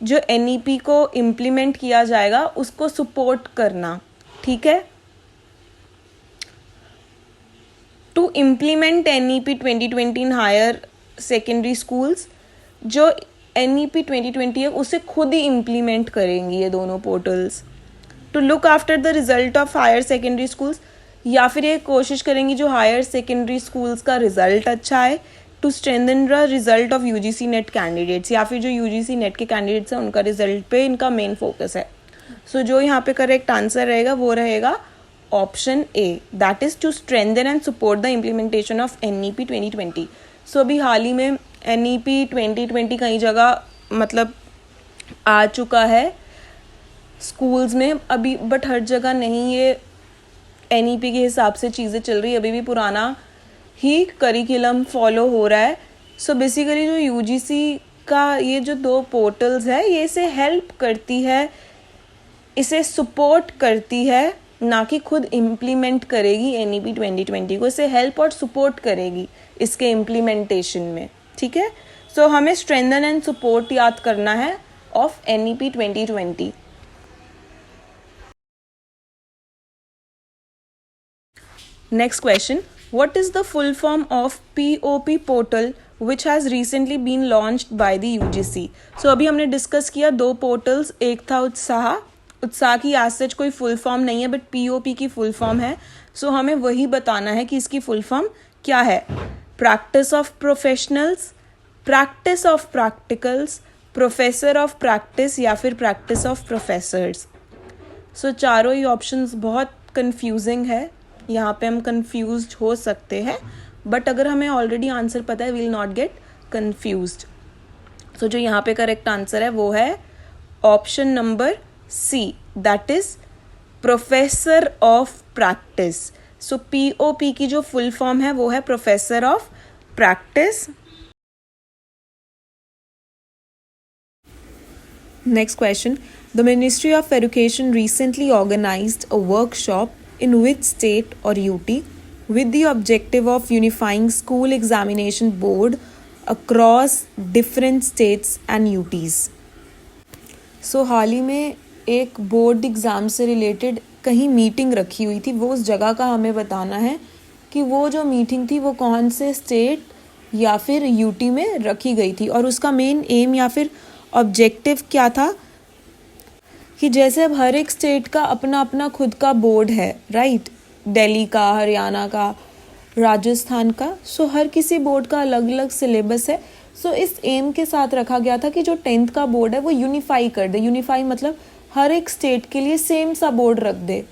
जो NEP को इम्प्लीमेंट किया जाएगा उसको सपोर्ट करना, ठीक है। To implement NEP 2020 in higher secondary schools, जो NEP 2020 है उसे खुद ही इम्प्लीमेंट करेंगी ये दोनों portals. To look after the result of higher secondary schools, या फिर ये कोशिश करेंगी जो हायर सेकेंडरी स्कूल्स का रिजल्ट अच्छा है। To strengthen the result of UGC net candidates, या फिर जो UGC नेट के कैंडिडेट्स हैं उनका रिजल्ट पे इनका मेन फोकस है। सो जो यहाँ पे करेक्ट आंसर रहेगा वो रहेगा option A, that is to strengthen and support the implementation of NEP 2020। So अभी हाल ही में NEP 2020 कई जगह मतलब आ चुका है स्कूल्स में अभी, बट हर जगह नहीं ये NEP के हिसाब से चीज़ें चल रही है, अभी भी पुराना ही करिकुलम फॉलो हो रहा है। सो बेसिकली जो UGC का ये जो 2 पोर्टल्स है ये इसे हेल्प करती है, इसे सपोर्ट करती है, ना कि खुद इम्प्लीमेंट करेगी NEP 2020 को, इसे हेल्प और सपोर्ट करेगी इसके इम्प्लीमेंटेशन में, ठीक है। सो हमें स्ट्रेंथन एंड सपोर्ट याद करना है of NEP 2020। Next question, what is the full form of POP portal which has recently been launched by the UGC। so अभी हमने डिस्कस किया 2 पोर्टल्स, एक था उत्साह की एज सच कोई फुल फॉर्म नहीं है, बट POP की फुल फॉर्म है। सो हमें वही बताना है कि इसकी फुल फॉर्म क्या है। Practice of professionals, practice of practicals, professor of practice या फिर प्रैक्टिस ऑफ प्रोफेसर्स। सो चारों ही ऑप्शंस बहुत कंफ्यूजिंग है, यहाँ पे हम कंफ्यूज्ड हो सकते हैं, बट अगर हमें ऑलरेडी आंसर पता है we will not get confused. So जो यहाँ पे करेक्ट आंसर है वो है option number C, that is professor of practice. So POP की जो फुल फॉर्म है वो है professor of practice. Next question. The Ministry of Education recently organized a workshop in which state or UT with the objective of unifying school examination board across different states and UTs. So हाल ही में एक board exam से related कहीं meeting रखी हुई थी, वो उस जगह का हमें बताना है कि वो जो मीटिंग थी वो कौन से स्टेट या फिर UT में रखी गई थी और उसका मेन एम या फिर ऑब्जेक्टिव क्या था कि जैसे अब हर एक स्टेट का अपना अपना खुद का बोर्ड है, राइट, दिल्ली का, हरियाणा का, राजस्थान का, सो हर किसी बोर्ड का अलग अलग सिलेबस है। सो इस एम के साथ रखा गया था कि जो 10th का बोर्ड है वो यूनिफाई कर दे। यूनिफाई मतलब हर एक स्टेट के लिए सेम सा बोर्ड रख दे,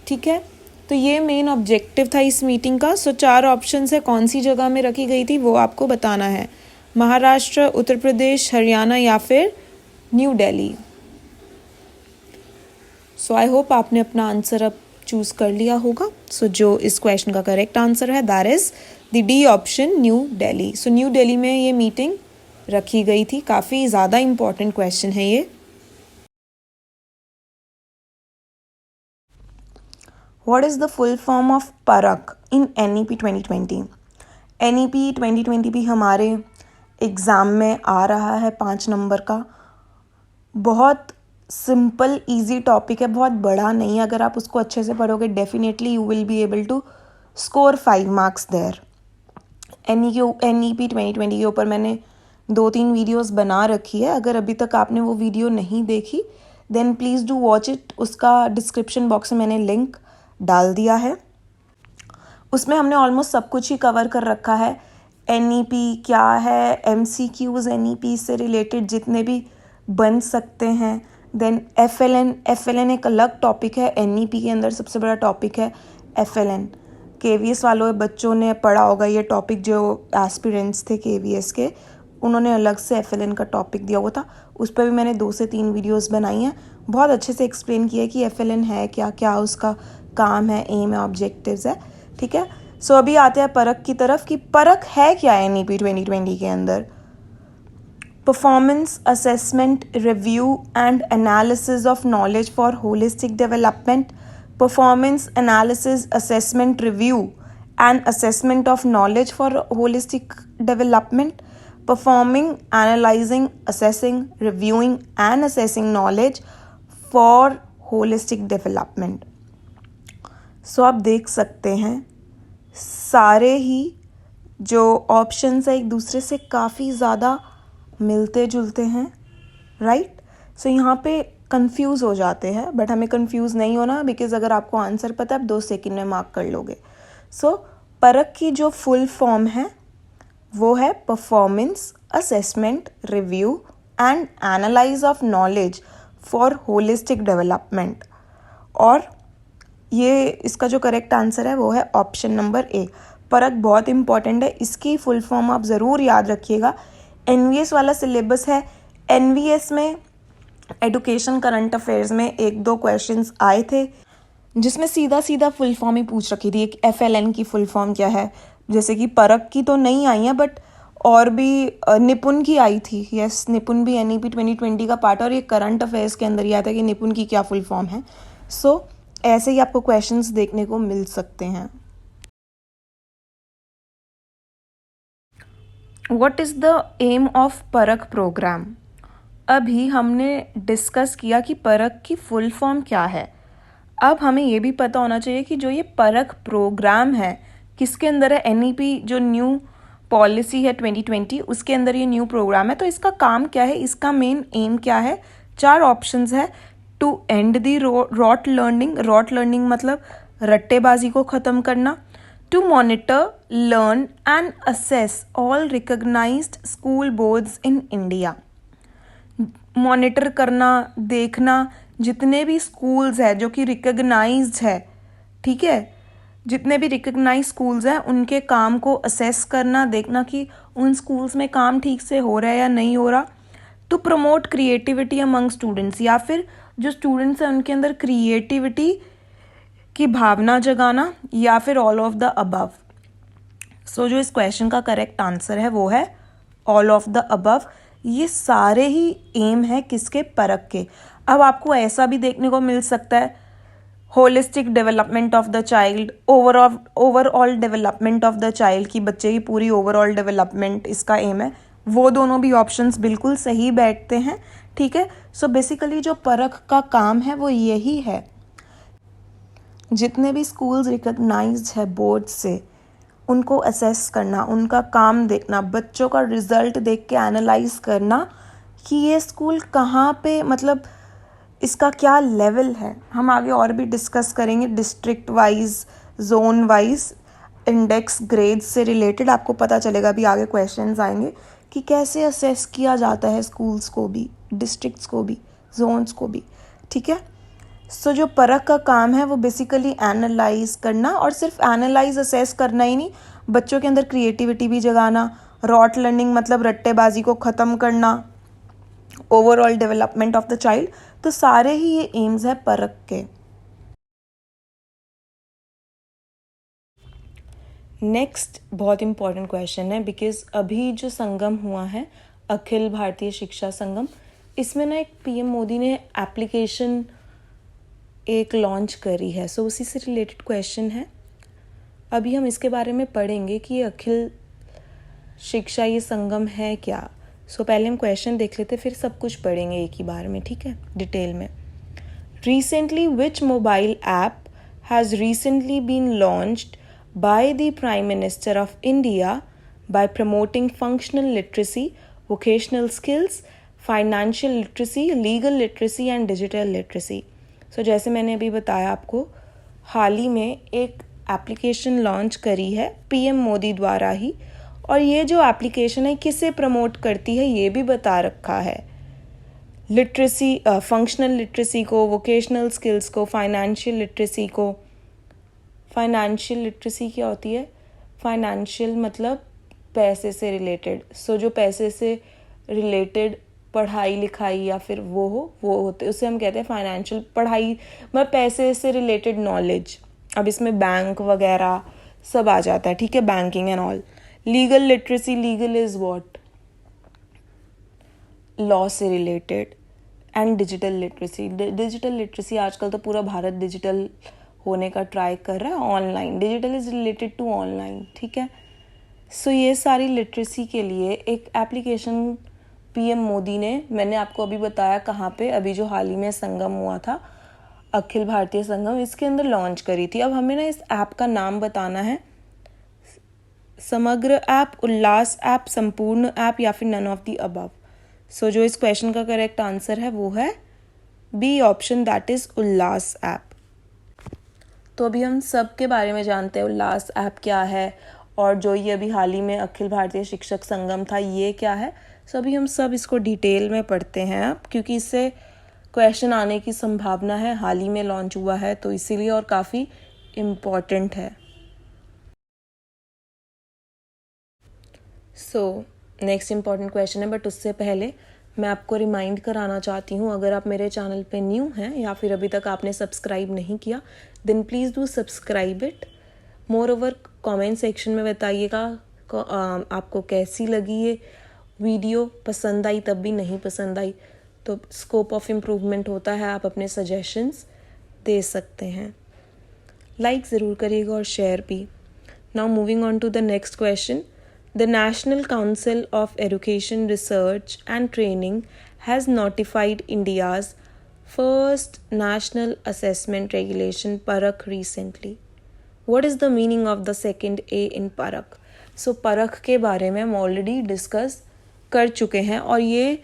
ठीक है। तो ये मेन ऑब्जेक्टिव था इस मीटिंग का। सो 4 ऑप्शन है, कौन सी जगह में रखी गई थी वो आपको बताना है, महाराष्ट्र, उत्तर प्रदेश, हरियाणा या फिर new Delhi. So I hope आपने अपना आंसर अब चूज कर लिया होगा। सो जो इस क्वेश्चन का करेक्ट आंसर है that is the D option, new Delhi. So new Delhi में ये मीटिंग रखी गई थी। काफ़ी ज़्यादा इम्पॉर्टेंट क्वेश्चन है ये। What is the full form of Parak in NEP 2020? NEP 2020 भी हमारे एग्ज़ाम में आ रहा है 5 नंबर का। बहुत सिंपल ईजी टॉपिक है, बहुत बड़ा नहीं है। अगर आप उसको अच्छे से पढ़ोगे definitely you will be able to score 5 marks there. NEP 2020 के ऊपर मैंने 2-3 वीडियोस बना रखी है। अगर अभी तक आपने वो वीडियो नहीं देखी then please do watch it. उसका डिस्क्रिप्शन बॉक्स में मैंने लिंक डाल दिया है। उसमें हमने ऑलमोस्ट सब कुछ ही कवर कर रखा है। NEP क्या है, MCQs NEP से रिलेटेड जितने भी बन सकते हैं। देन FLN एक अलग टॉपिक है। NEP के अंदर सबसे बड़ा टॉपिक है FLN। KVS वालों बच्चों ने पढ़ा होगा ये टॉपिक, जो एस्पिरेंट्स थे KVS के, उन्होंने अलग से FLN का टॉपिक दिया हुआ था। उस पर भी मैंने 2 से 3 वीडियोस बनाई हैं। बहुत अच्छे से एक्सप्लेन किया है कि FLN है क्या, क्या उसका काम है, एम है, ऑब्जेक्टिव्स है, ठीक है। सो अभी आते हैं परख की तरफ कि परख है क्या NEP 2020 के अंदर। Performance assessment, review and analysis of knowledge for holistic development, performance analysis, assessment, review and assessment of knowledge for holistic development, performing, analyzing, assessing, reviewing and assessing knowledge for holistic development. So आप देख सकते हैं सारे ही जो options है एक दूसरे से काफ़ी ज़्यादा मिलते जुलते हैं, राइट। सो यहाँ पे कंफ्यूज हो जाते हैं, बट हमें कंफ्यूज नहीं होना, बिकॉज अगर आपको आंसर पता है आप 2 सेकंड में मार्क कर लोगे। सो परख की जो फुल फॉर्म है वो है performance assessment, review and analyse of knowledge for holistic development. और ये इसका जो करेक्ट आंसर है वो है ऑप्शन नंबर ए। परख बहुत इंपॉर्टेंट है, इसकी फुल फॉर्म आप ज़रूर याद रखिएगा। NVS वाला सिलेबस है। NVS में एडुकेशन करंट अफेयर्स में 1-2 क्वेश्चंस आए थे जिसमें सीधा सीधा फुल फॉर्म ही पूछ रखी थी। एक FLN की फुल फॉर्म क्या है, जैसे कि परख की तो नहीं आई है, बट और भी निपुण की आई थी। यस, निपुण भी NEP 2020 का पार्ट है और ये करंट अफेयर्स के अंदर ही आता है कि निपुण की क्या फुल फॉर्म है। सो ऐसे ही आपको क्वेश्चंस देखने को मिल सकते हैं। What is the aim of Parakh programme. अभी हमने डिस्कस किया कि परख की फुल फॉर्म क्या है। अब हमें ये भी पता होना चाहिए कि जो ये परख प्रोग्राम है किसके अंदर है। NEP जो न्यू पॉलिसी है 2020 उसके अंदर ये न्यू प्रोग्राम है। तो इसका काम क्या है, इसका मेन एम क्या है। 4 ऑप्शंस है। To end the rote learning, rote learning मतलब रट्टेबाजी को ख़त्म करना। To monitor learn and assess all recognized school boards in India. मॉनिटर करना, देखना जितने भी स्कूल्स है जो कि रिकग्नाइज्ड है, ठीक है, जितने भी रिकग्नाइज स्कूल्स हैं उनके काम को असेस करना, देखना कि उन स्कूल्स में काम ठीक से हो रहा है या नहीं हो रहा. To promote creativity among students, या फिर जो स्टूडेंट्स हैं उनके अंदर क्रिएटिविटी की भावना जगाना, या फिर all of the above. So जो इस क्वेश्चन का करेक्ट आंसर है वो है ऑल ऑफ द अबव. ये सारे ही एम है किसके, परख के. अब आपको ऐसा भी देखने को मिल सकता है, holistic development of the child, overall development of the child, की बच्चे की पूरी ओवरऑल डेवलपमेंट इसका एम है. वो दोनों भी ऑप्शंस बिल्कुल सही बैठते हैं, ठीक है. सो बेसिकली जो परख का काम है वो यही है, जितने भी स्कूल्स रिकग्नाइज्ड है बोर्ड से उनको असेस करना, उनका काम देखना, बच्चों का रिजल्ट देख के एनालाइज करना कि ये स्कूल कहाँ पे, मतलब इसका क्या लेवल है. हम आगे और भी डिस्कस करेंगे district wise, zone wise, index grade से रिलेटेड. आपको पता चलेगा भी, आगे क्वेश्चंस आएंगे कि कैसे असेस किया जाता है स्कूल्स को भी, डिस्ट्रिक्ट्स को भी, जोन्स को भी, ठीक है. सो जो परख का काम है वो बेसिकली एनालाइज करना, और सिर्फ एनालाइज असेस करना ही नहीं, बच्चों के अंदर क्रिएटिविटी भी जगाना, रॉट लर्निंग मतलब रट्टेबाजी को ख़त्म करना, overall development of the child. तो सारे ही ये एम्स है परख के. नेक्स्ट बहुत इंपॉर्टेंट क्वेश्चन है, बिकॉज अभी जो संगम हुआ है अखिल भारतीय शिक्षा संगम, इसमें ना एक पीएम मोदी ने एप्लीकेशन एक लॉन्च करी है. सो उसी से रिलेटेड क्वेश्चन है. अभी हम इसके बारे में पढ़ेंगे कि ये अखिल शिक्षा ये संगम है क्या. सो पहले हम क्वेश्चन देख लेते, फिर सब कुछ पढ़ेंगे एक ही बार में, ठीक है, डिटेल में. Recently which mobile app has recently been launched by the Prime Minister of India by promoting functional literacy, vocational skills, financial literacy, legal literacy and digital literacy. So जैसे मैंने अभी बताया आपको, हाल ही में एक एप्लीकेशन लॉन्च करी है पीएम मोदी द्वारा ही, और ये जो एप्लीकेशन है किसे प्रमोट करती है ये भी बता रखा है. लिटरेसी, फंक्शनल लिटरेसी को, वोकेशनल स्किल्स को, फाइनेंशियल लिटरेसी को. फाइनेंशियल लिटरेसी क्या होती है, फाइनेंशियल मतलब पैसे से रिलेटेड. सो जो पैसे से रिलेटेड पढ़ाई लिखाई या फिर वो होते, उसे हम कहते हैं फाइनेंशियल. पढ़ाई मतलब पैसे से रिलेटेड नॉलेज. अब इसमें बैंक वगैरह सब आ जाता है, ठीक है, banking and all. Legal literacy, legal is what, law से related. And digital literacy, digital literacy आजकल तो पूरा भारत डिजिटल होने का ट्राई कर रहा है, online. Digital is related to online, ठीक है. सो ये सारी लिटरेसी के लिए एक एप्लीकेशन पीएम मोदी ने, मैंने आपको अभी बताया कहाँ पे, अभी जो हाल ही में संगम हुआ था अखिल भारतीय संगम, इसके अंदर लॉन्च करी थी. अब हमें ना इस ऐप का नाम बताना है, Samagra app, Ullas app, Sampoorna app, या फिर none of the above. So जो इस क्वेश्चन का करेक्ट आंसर है वो है B option, that is Ullas app. तो अभी हम सब के बारे में जानते हैं उल्लास ऐप क्या है, और जो ये अभी हाल ही में अखिल भारतीय शिक्षक संगम था ये क्या है. सो अभी हम सब इसको डिटेल में पढ़ते हैं अब, क्योंकि इससे क्वेश्चन आने की संभावना है. हाल ही में लॉन्च हुआ है तो इसीलिए, और काफ़ी इम्पॉर्टेंट है. सो नेक्स्ट इम्पॉर्टेंट क्वेश्चन है, बट उससे पहले मैं आपको रिमाइंड कराना चाहती हूँ, अगर आप मेरे चैनल पे न्यू हैं या फिर अभी तक आपने सब्सक्राइब नहीं किया, then please do subscribe it. Moreover comment section में बताइएगा आपको कैसी लगी ये वीडियो, पसंद आई तब भी, नहीं पसंद आई तो स्कोप ऑफ इम्प्रूवमेंट होता है, आप अपने सजेशंस दे सकते हैं. लाइक ज़रूर करिएगा और शेयर भी. Now moving on to the next question. The National Council of Education Research and Training has notified India's first National Assessment Regulation Parakh recently. What is the meaning of the second A in Parakh? So Parakh के बारे में हम already discuss कर चुके हैं, और ये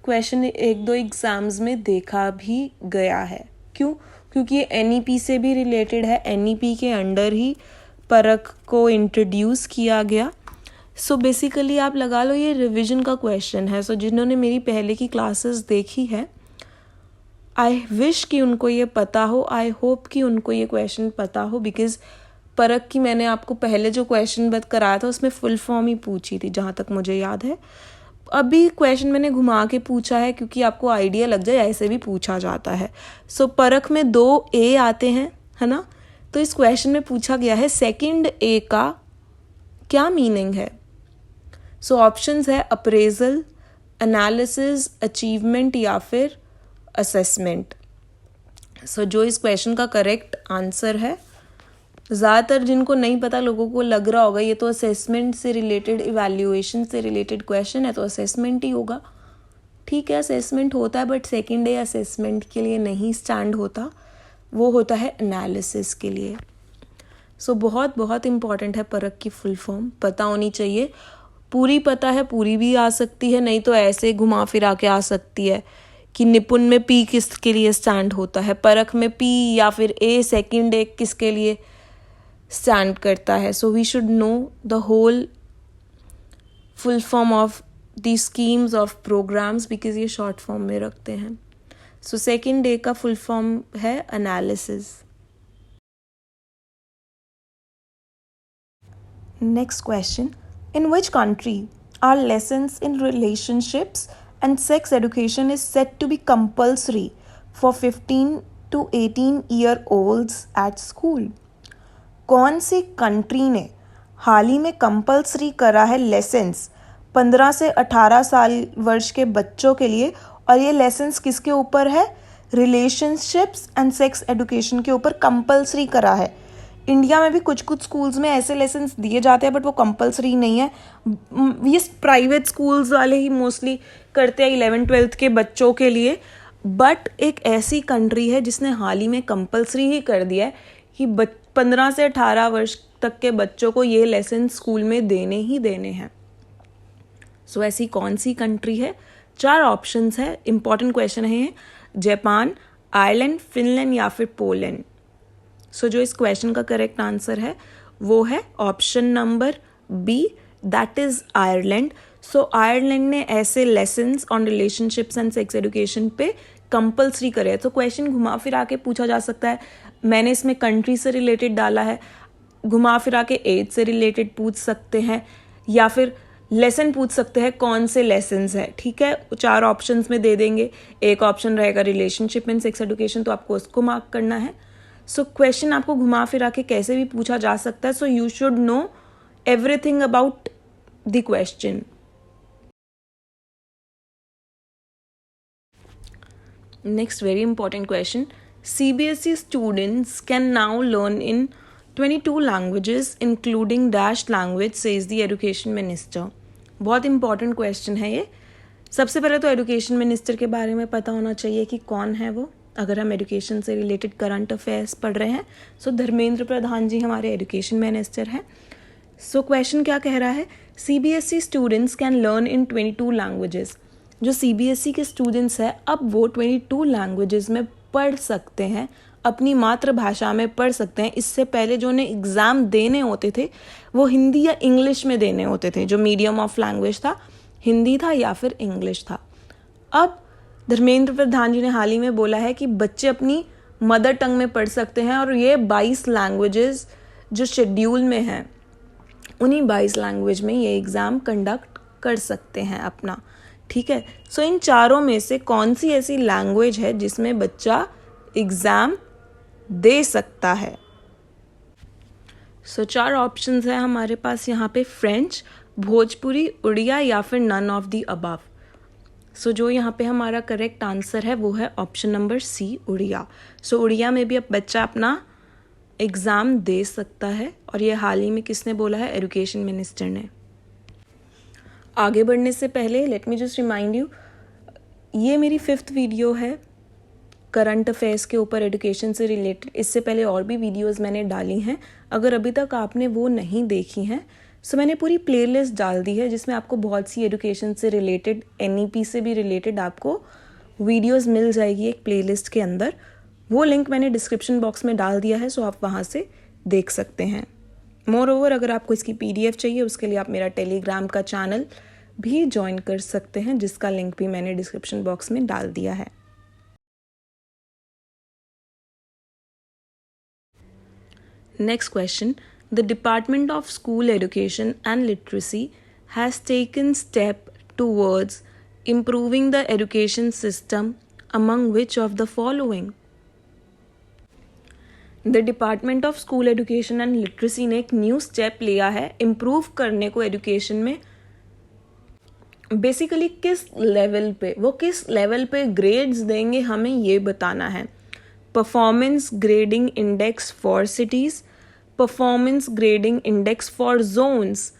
question एक दो एग्ज़ाम्स में देखा भी गया है. क्यों? क्योंकि ये NEP से भी रिलेटेड है. NEP के अंडर ही परख को इंट्रोड्यूस किया गया। सो बेसिकली आप लगा लो ये रिवीजन का क्वेश्चन है। सो जिन्होंने मेरी पहले की क्लासेस देखी है, आई विश कि उनको ये पता हो, आई होप कि उनको ये क्वेश्चन पता हो, बिकॉज परख की मैंने आपको पहले जो क्वेश्चन बत कराया था उसमें फुल फॉर्म ही पूछी थी जहाँ तक मुझे याद है। अभी क्वेश्चन मैंने घुमा के पूछा है क्योंकि आपको आइडिया लग जाए, ऐसे भी पूछा जाता है। सो परख में 2 ए आते हैं, है ना। तो इस क्वेश्चन में पूछा गया है सेकंड ए का क्या मीनिंग है। सो ऑप्शंस है अप्रेजल, एनालिसिस, अचीवमेंट या फिर असेसमेंट। सो जो इस क्वेश्चन का करेक्ट आंसर है, ज़्यादातर जिनको नहीं पता लोगों को लग रहा होगा ये तो असेसमेंट से रिलेटेड, इवैल्यूएशन से रिलेटेड क्वेश्चन है, तो असेसमेंट ही होगा। ठीक है, असेसमेंट होता है, बट सेकंड डे असेसमेंट के लिए नहीं स्टैंड होता, वो होता है एनालिसिस के लिए। सो बहुत बहुत इम्पॉर्टेंट है परख की फुल फॉर्म, पता होनी चाहिए। पूरी पता है, पूरी भी आ सकती है, नहीं तो ऐसे घुमा फिरा के आ सकती है कि निपुण में पी किसके लिए स्टैंड होता है, परख में पी या फिर ए सेकंड ए किसके लिए स्टैंड करता है। So we should know the whole full form of the schemes of programmes, because ये शॉर्ट फॉर्म में रखते हैं। सो सेकंड डे का फुल फॉर्म है analysis. Next question. In which country are lessons in relationships and sex education is said to be compulsory for 15 to 18-year-olds at school? कौन सी country ने हाल ही में कंपल्सरी करा है लेसन्स 15 से 18 साल वर्ष के बच्चों के लिए, और ये लेसन्स किसके ऊपर है? रिलेशनशिप्स एंड सेक्स एजुकेशन के ऊपर कंपल्सरी करा है। इंडिया में भी कुछ कुछ स्कूल्स में ऐसे लेसन्स दिए जाते हैं, बट वो कंपल्सरी नहीं है। ये प्राइवेट स्कूल्स वाले ही मोस्टली करते हैं 11th-12th के बच्चों के लिए। बट एक ऐसी कंट्री है जिसने हाल ही में कंपल्सरी ही कर दिया है कि 15 से 18 वर्ष तक के बच्चों को ये लेसन स्कूल में देने ही देने हैं। सो ऐसी कौन सी कंट्री है? 4 ऑप्शंस है, इंपॉर्टेंट क्वेश्चन है ये। जापान, आयरलैंड, फिनलैंड या फिर पोलैंड। सो जो इस क्वेश्चन का करेक्ट आंसर है वो है option number B, that is Ireland. So Ireland ने ऐसे lessons on relationships and sex education पे कंपल्सरी करे है। तो क्वेश्चन घुमा फिरा के पूछा जा सकता है। मैंने इसमें कंट्री से रिलेटेड डाला है, घुमा फिरा के एज से रिलेटेड पूछ सकते हैं, या फिर लेसन पूछ सकते हैं कौन से लेसन्स है। ठीक है, 4 ऑप्शंस में दे देंगे। एक ऑप्शन रहेगा रिलेशनशिप एंड सेक्स एजुकेशन, तो आपको उसको मार्क करना है। सो क्वेश्चन आपको घुमा फिरा के कैसे भी पूछा जा सकता है। So you should know everything about the question. Next very important question. CBSE students can now learn in 22 languages including dash language, says the education minister. बहुत important question है ये। सबसे पहले तो एजुकेशन मिनिस्टर के बारे में पता होना चाहिए कि कौन है वो, अगर हम एजुकेशन से रिलेटेड करंट अफेयर्स पढ़ रहे हैं। सो धर्मेंद्र प्रधान जी हमारे एजुकेशन मिनिस्टर हैं। सो क्वेश्चन क्या कह रहा है? CBSE students can learn in 22 languages. जो CBSE के स्टूडेंट्स हैं अब वो 22 लैंग्वेजेस में पढ़ सकते हैं, अपनी मातृभाषा में पढ़ सकते हैं। इससे पहले जो उन्हें एग्ज़ाम देने होते थे वो हिंदी या इंग्लिश में देने होते थे। जो मीडियम ऑफ लैंग्वेज था हिंदी था या फिर इंग्लिश था। अब धर्मेंद्र प्रधान जी ने हाल ही में बोला है कि बच्चे अपनी मदर टंग में पढ़ सकते हैं, और ये 22 लैंग्वेजेस जो शेड्यूल में हैं उन्हीं 22 लैंग्वेज में ये एग्ज़ाम कंडक्ट कर सकते हैं अपना। ठीक है, सो इन चारों में से कौन सी ऐसी लैंग्वेज है जिसमें बच्चा एग्ज़ाम दे सकता है? सो 4 ऑप्शंस है हमारे पास यहाँ पे, फ्रेंच, भोजपुरी, उड़िया या फिर none of the above. So जो यहाँ पे हमारा करेक्ट आंसर है वो है ऑप्शन नंबर सी, उड़िया। सो उड़िया में भी अब बच्चा अपना एग्ज़ाम दे सकता है, और ये हाल ही में किसने बोला है? एजुकेशन मिनिस्टर ने। आगे बढ़ने से पहले let me just remind you, ये मेरी 5th वीडियो है करंट अफेयर्स के ऊपर एजुकेशन से रिलेटेड। इससे पहले और भी वीडियोस मैंने डाली हैं, अगर अभी तक आपने वो नहीं देखी हैं सो मैंने पूरी प्लेलिस्ट डाल दी है जिसमें आपको बहुत सी एजुकेशन से रिलेटेड, NEP से भी रिलेटेड आपको वीडियोस मिल जाएगी एक प्लेलिस्ट के अंदर। वो लिंक मैंने डिस्क्रिप्शन बॉक्स में डाल दिया है, सो आप वहाँ से देख सकते हैं। मोर ओवर अगर आपको इसकी PDF चाहिए उसके लिए आप मेरा टेलीग्राम का चैनल भी ज्वाइन कर सकते हैं, जिसका लिंक भी मैंने डिस्क्रिप्शन बॉक्स में डाल दिया है। Next question, the department of school education and literacy has taken step towards improving the education system among which of the following? The department of school education and literacy ने एक new step लिया है improve करने को education में। Basically किस level पे, वो किस लेवल पे ग्रेड्स देंगे हमें ये बताना है। Performance grading index for cities, performance grading index for zones,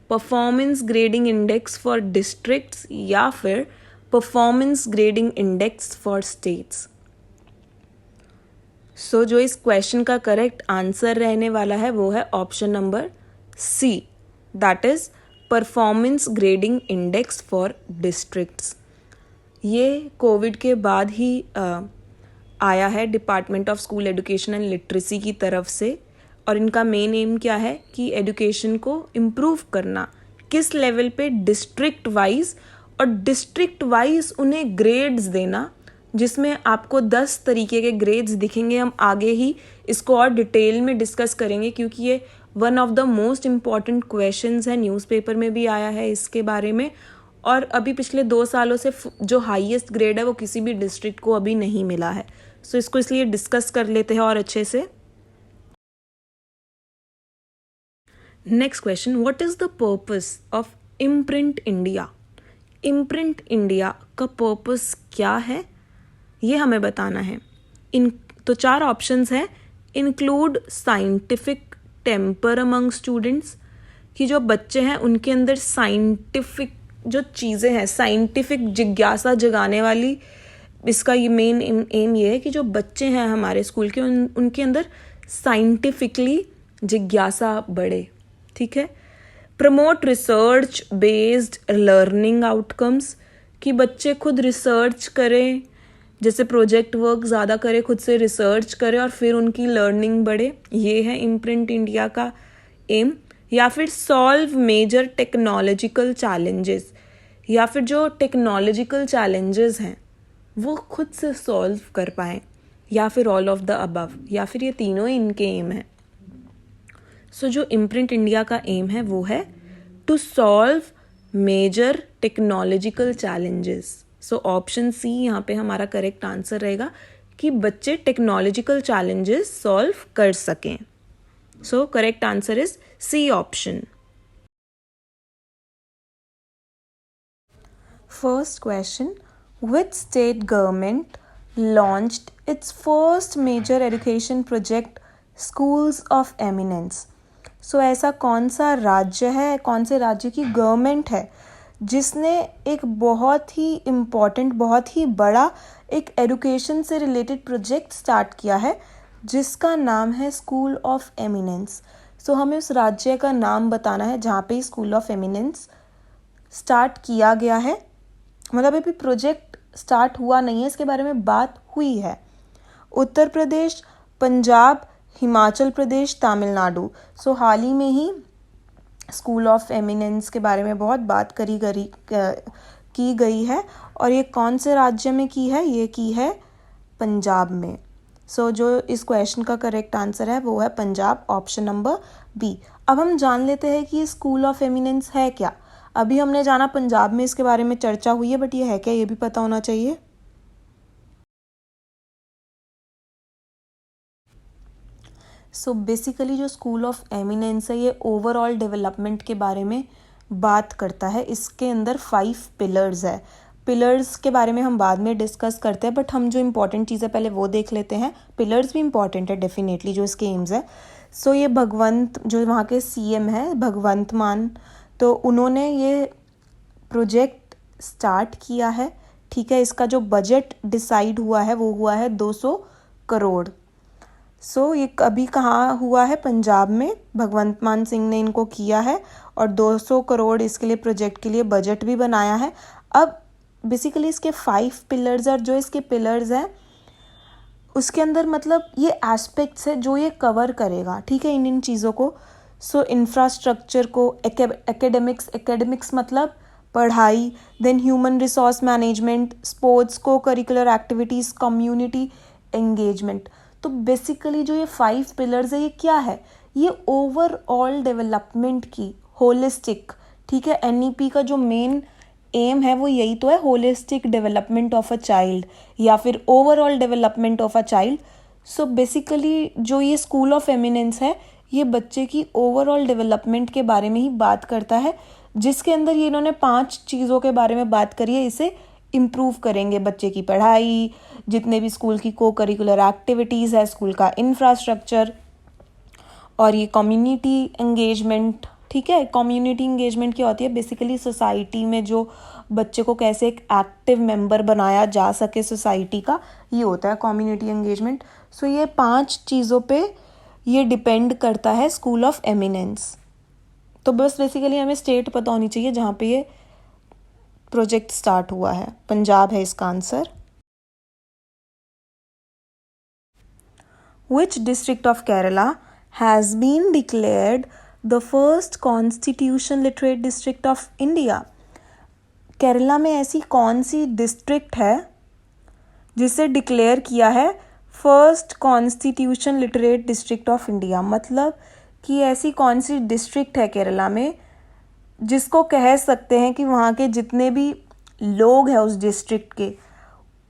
performance grading index for districts या फिर performance grading index for states. So जो इस क्वेश्चन का करेक्ट आंसर रहने वाला है वो है option number C, that is performance grading index for districts. ये कोविड के बाद ही आया है department of school education and literacy की तरफ से, और इनका मेन एम क्या है कि एजुकेशन को इम्प्रूव करना। किस लेवल पे, डिस्ट्रिक्ट वाइज, और डिस्ट्रिक्ट वाइज उन्हें ग्रेड्स देना, जिसमें आपको 10 तरीके के ग्रेड्स दिखेंगे। हम आगे ही इसको और डिटेल में डिस्कस करेंगे क्योंकि ये one of the most important questions है, न्यूज़पेपर में भी आया है इसके बारे में। और अभी पिछले 2 सालों से जो हाईएस्ट ग्रेड है वो किसी भी डिस्ट्रिक्ट को अभी नहीं मिला है। सो इसको इसलिए डिस्कस कर लेते हैं और अच्छे से। Next question, what is the purpose of imprint India? Imprint India का पर्पस क्या है ये हमें बताना है। तो 4 ऑप्शंस हैं। Include scientific temper among students, कि जो बच्चे हैं उनके अंदर साइंटिफिक जो चीज़ें हैं, साइंटिफिक जिज्ञासा जगाने वाली, इसका ये मेन एम ये है कि जो बच्चे हैं हमारे स्कूल के उनके अंदर साइंटिफिकली जिज्ञासा बढ़े। ठीक है। Promote research based learning outcomes, कि बच्चे खुद रिसर्च करें, जैसे प्रोजेक्ट वर्क ज़्यादा करें, खुद से रिसर्च करें और फिर उनकी लर्निंग बढ़े। ये है इम्प्रिंट इंडिया का एम। या फिर सॉल्व मेजर टेक्नोलॉजिकल चैलेंजेस, या फिर जो टेक्नोलॉजिकल चैलेंजेस हैं वो खुद से सॉल्व कर पाएँ, या फिर ऑल ऑफ द अबव, या फिर ये तीनों ही इनके एम हैं। सो जो इम्प्रिंट इंडिया का एम है वो है to solve major technological challenges. So option C यहाँ पे हमारा करेक्ट आंसर रहेगा कि बच्चे टेक्नोलॉजिकल चैलेंजेस सॉल्व कर सकें। So correct answer is C option. First question, which state government launched its first major education project, Schools of Eminence? So ऐसा कौन सा राज्य है, कौन से राज्य की गवर्नमेंट है जिसने एक बहुत ही इम्पॉर्टेंट, बहुत ही बड़ा एक एजुकेशन से रिलेटेड प्रोजेक्ट स्टार्ट किया है जिसका नाम है स्कूल ऑफ एमिनेंस। सो हमें उस राज्य का नाम बताना है जहाँ पे स्कूल ऑफ एमिनेंस स्टार्ट किया गया है। मतलब अभी प्रोजेक्ट स्टार्ट हुआ नहीं है, इसके बारे में बात हुई है। उत्तर प्रदेश, पंजाब, हिमाचल प्रदेश, तमिलनाडु। सो हाल ही में ही स्कूल ऑफ एमिनेंस के बारे में बहुत बात की गई है, और ये कौन से राज्य में की है? ये की है पंजाब में। सो जो इस क्वेश्चन का करेक्ट आंसर है वो है पंजाब, ऑप्शन नंबर बी। अब हम जान लेते हैं कि ये स्कूल ऑफ एमिनेंस है क्या। अभी हमने जाना पंजाब में इसके बारे में चर्चा हुई है, बट ये है क्या ये भी पता होना चाहिए। सो बेसिकली जो स्कूल ऑफ एमिनेंस है ये ओवरऑल डेवलपमेंट के बारे में बात करता है। इसके अंदर 5 पिलर्स है। पिलर्स के बारे में हम बाद में डिस्कस करते हैं, बट हम जो इम्पोर्टेंट चीज़ है पहले वो देख लेते हैं। पिलर्स भी इम्पॉर्टेंट है डेफिनेटली जो इसके एम्स है। सो ये भगवंत, जो वहाँ के CM है भगवंत मान, तो उन्होंने ये प्रोजेक्ट स्टार्ट किया है। ठीक है। इसका जो बजट डिसाइड हुआ है वो हुआ है 200 करोड़। सो ये अभी कहाँ हुआ है? पंजाब में भगवंत मान सिंह ने इनको किया है, और 200 करोड़ इसके लिए प्रोजेक्ट के लिए बजट भी बनाया है। अब बेसिकली इसके 5 पिलर्स, और जो इसके पिलर्स हैं उसके अंदर मतलब ये एस्पेक्ट्स है जो ये कवर करेगा। ठीक है, इन चीज़ों को। सो इंफ्रास्ट्रक्चर को, एकेडमिक्स मतलब पढ़ाई, then human resource management, sports co curricular activities, community engagement. तो बेसिकली जो ये 5 पिलर्स है ये क्या है, ये ओवरऑल डेवलपमेंट की होलिस्टिक, ठीक है, NEP का जो मेन एम है वो यही तो है, holistic development of a child या फिर overall development of a child. So basically जो ये स्कूल ऑफ एमिनेंस है ये बच्चे की ओवरऑल डेवलपमेंट के बारे में ही बात करता है, जिसके अंदर ये इन्होंने 5 चीज़ों के बारे में बात करी है। इसे इम्प्रूव करेंगे बच्चे की पढ़ाई, जितने भी स्कूल की को करिकुलर एक्टिविटीज़ है, स्कूल का इंफ्रास्ट्रक्चर, और ये कम्युनिटी एंगेजमेंट, ठीक है। कम्युनिटी एंगेजमेंट क्या होती है, बेसिकली सोसाइटी में जो बच्चे को कैसे एक एक्टिव मेंबर बनाया जा सके सोसाइटी का, ये होता है कम्युनिटी एंगेजमेंट। सो ये 5 चीज़ों पे ये डिपेंड करता है स्कूल ऑफ एमिनेंस। तो बस बेसिकली हमें स्टेट पता होनी चाहिए जहाँ पे ये प्रोजेक्ट स्टार्ट हुआ है। पंजाब है इसका answer. Which district of Kerala has been declared the first constitution literate district of India? Kerala में ऐसी कौन सी डिस्ट्रिक्ट है जिसे डिक्लेयर किया है first constitution literate district of India? मतलब कि ऐसी कौन सी डिस्ट्रिक्ट है केरला में जिसको कह सकते हैं कि वहाँ के जितने भी लोग हैं उस डिस्ट्रिक्ट के,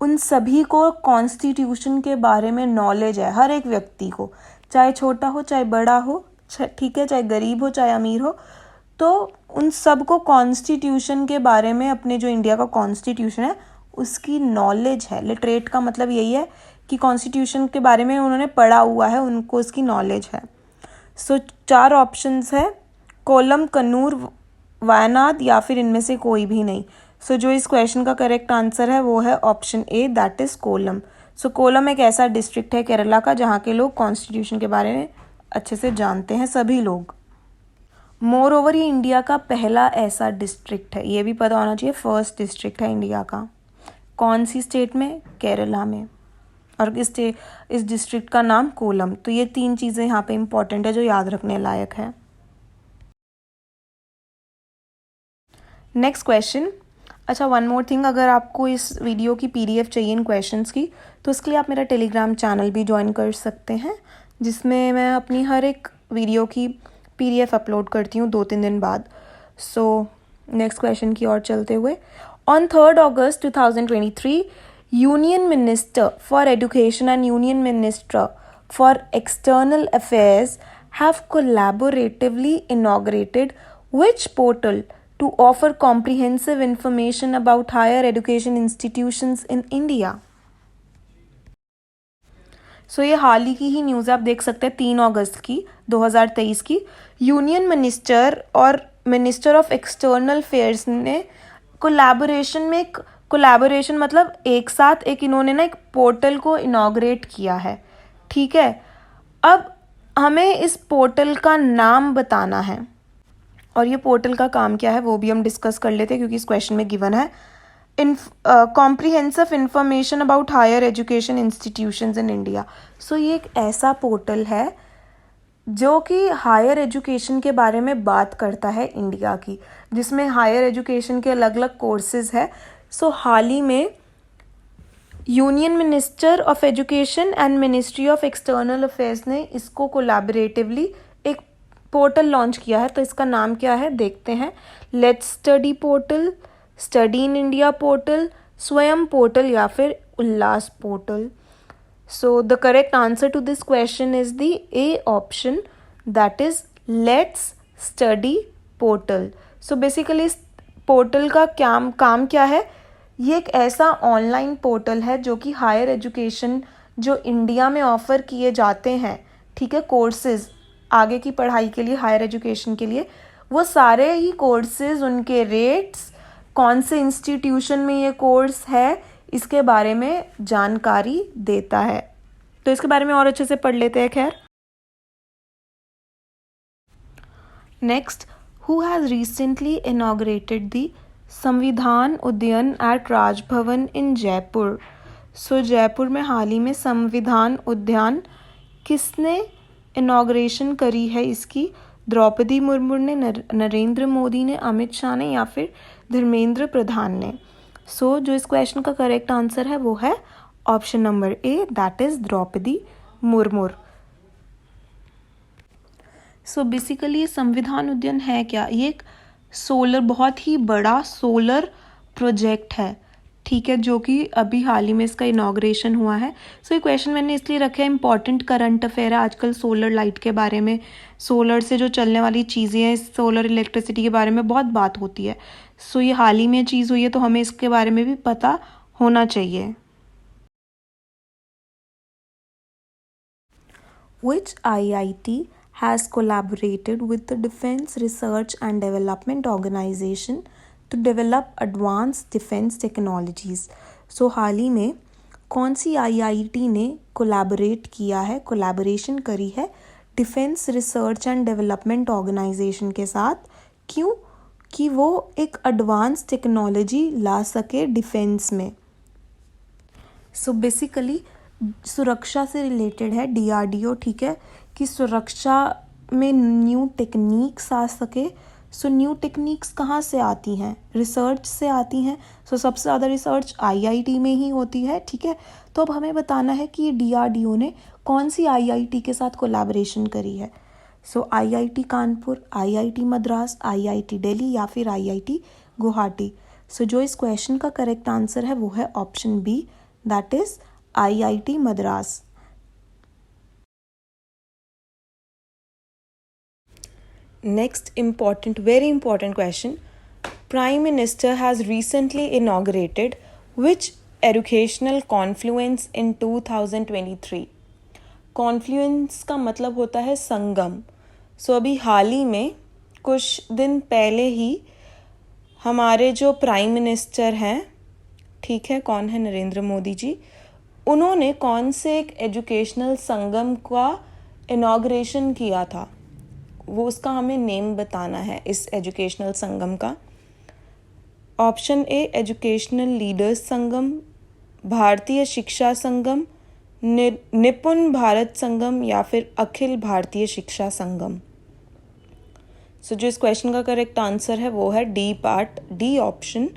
उन सभी को कॉन्स्टिट्यूशन के बारे में नॉलेज है, हर एक व्यक्ति को, चाहे छोटा हो चाहे बड़ा हो, ठीक है, चाहे गरीब हो चाहे अमीर हो, तो उन सब को कॉन्स्टिट्यूशन के बारे में, अपने जो इंडिया का कॉन्स्टिट्यूशन है उसकी नॉलेज है। लिटरेट का मतलब यही है कि कॉन्स्टिट्यूशन के बारे में उन्होंने पढ़ा हुआ है, उनको उसकी नॉलेज है। सो 4 ऑप्शंस है, कोल्लम, कन्नूर, वायनाड या फिर इनमें से कोई भी नहीं। सो जो इस क्वेश्चन का करेक्ट आंसर है वो है option A, that is Kollam. So Kollam एक ऐसा डिस्ट्रिक्ट है केरला का जहाँ के लोग कॉन्स्टिट्यूशन के बारे में अच्छे से जानते हैं, सभी लोग। मोर ओवर ये इंडिया का पहला ऐसा डिस्ट्रिक्ट है, ये भी पता होना चाहिए, फर्स्ट डिस्ट्रिक्ट है इंडिया का। कौन सी स्टेट में? केरला में। और इस डिस्ट्रिक्ट का नाम कोल्लम। तो ये 3 चीज़ें यहाँ पे इंपॉर्टेंट है जो याद रखने लायक है। Next question. अच्छा, वन मोर थिंग, अगर आपको इस वीडियो की PDF चाहिए इन क्वेश्चंस की, तो उसके लिए आप मेरा टेलीग्राम चैनल भी ज्वाइन कर सकते हैं, जिसमें मैं अपनी हर एक वीडियो की PDF अपलोड करती हूँ 2-3 दिन बाद। सो नेक्स्ट क्वेश्चन की ओर चलते हुए, on 3 August 2023 union minister for education and union minister for external affairs have collaboratively inaugurated which portal to offer comprehensive information about higher education institutions in India? So ये हाल ही की ही news आप देख सकते हैं, 3 अगस्त की 2023 की। यूनियन मिनिस्टर और मिनिस्टर ऑफ एक्सटर्नल अफेयर्स ने कोलैबोरेशन मतलब एक साथ इन्होंने ना एक पोर्टल को इनॉग्रेट किया है, ठीक है। अब हमें इस पोर्टल का नाम बताना है और ये पोर्टल का काम क्या है वो भी हम डिस्कस कर लेते हैं, क्योंकि इस क्वेश्चन में गिवन है comprehensive information about higher education institutions in India. So ये एक ऐसा पोर्टल है जो कि हायर एजुकेशन के बारे में बात करता है इंडिया की, जिसमें हायर एजुकेशन के अलग अलग कोर्सेज है। सो हाल ही में union minister of education and ministry of external affairs ने इसको कोलैबोरेटिवली एक पोर्टल लॉन्च किया है। तो इसका नाम क्या है देखते हैं। Let's study portal, study in India portal, Swayam portal या फिर Ullas portal. So the correct answer to this question is the A option, that is let's study portal. So basically इस पोर्टल का काम क्या है, ये एक ऐसा ऑनलाइन पोर्टल है जो कि हायर एजुकेशन जो इंडिया में ऑफर किए जाते हैं, ठीक है, कोर्सेज आगे की पढ़ाई के लिए, हायर एजुकेशन के लिए, वो सारे ही कोर्सेज, उनके रेट्स, कौन से इंस्टीट्यूशन में ये कोर्स है, इसके बारे में जानकारी देता है। तो इसके बारे में और अच्छे से पढ़ लेते हैं। खैर, next, who has recently inaugurated the Samvidhan Udyan at Raj Bhavan in Jaipur. So Jaipur में हाल ही में संविधान उद्यान किसने इनॉग्रेशन करी है इसकी, द्रौपदी मुर्मू ने, नरेंद्र मोदी ने, अमित शाह ने या फिर धर्मेंद्र प्रधान ने? सो जो इस क्वेश्चन का करेक्ट आंसर है वो है option number A, that is Draupadi Murmu. So basically Samvidhan Udyan है क्या? ये एक सोलर, बहुत ही बड़ा सोलर प्रोजेक्ट है, ठीक है, जो कि अभी हाल ही में इसका इनॉग्रेशन हुआ है। सो ये क्वेश्चन मैंने इसलिए रखा है, इंपॉर्टेंट करंट अफेयर है आजकल सोलर लाइट के बारे में, सोलर से जो चलने वाली चीज़ें हैं, सोलर इलेक्ट्रिसिटी के बारे में बहुत बात होती है। सो ये हाल ही में चीज़ हुई है तो हमें इसके बारे में भी पता होना चाहिए। Which IIT has collaborated with the Defense Research and Development Organization to develop advanced defense technologies? So हाल ही में कौन सी IIT ने कोलैबोरेट किया है, कोलैबोरेशन करी है defence research and development organisation के साथ? क्यों? कि वो एक एडवांस टेक्नोलॉजी ला सके डिफेंस में। सो बेसिकली सुरक्षा से रिलेटेड है, DRDO, ठीक है, कि सुरक्षा में न्यू टेक्निक्स आ सके। सो न्यू टेक्निक्स कहाँ से आती हैं? रिसर्च से आती हैं। सो सबसे ज़्यादा रिसर्च IIT में ही होती है, ठीक है। तो अब हमें बताना है कि DRDO ने कौन सी IIT के साथ कोलैबोरेशन करी है। सो IIT Kanpur, IIT Madras, IIT Delhi या फिर IIT गुवाहाटी। सो जो इस क्वेश्चन का करेक्ट आंसर है वो है option B, that is IIT Madras. Next important, very important question. Prime Minister has recently inaugurated which educational confluence in 2023? Confluence का मतलब होता है संगम। सो अभी हाल ही में कुछ दिन पहले ही हमारे जो प्राइम मिनिस्टर हैं, ठीक है, कौन है? नरेंद्र मोदी जी। उन्होंने कौन से एक एजुकेशनल संगम का इनॉग्रेशन किया था? वो उसका हमें नेम बताना है इस एजुकेशनल संगम का। ऑप्शन ए एजुकेशनल लीडर्स संगम, भारतीय शिक्षा संगम, निपुण भारत संगम या फिर अखिल भारतीय शिक्षा संगम। सो जो इस क्वेश्चन का करेक्ट आंसर है वो है D part, D option,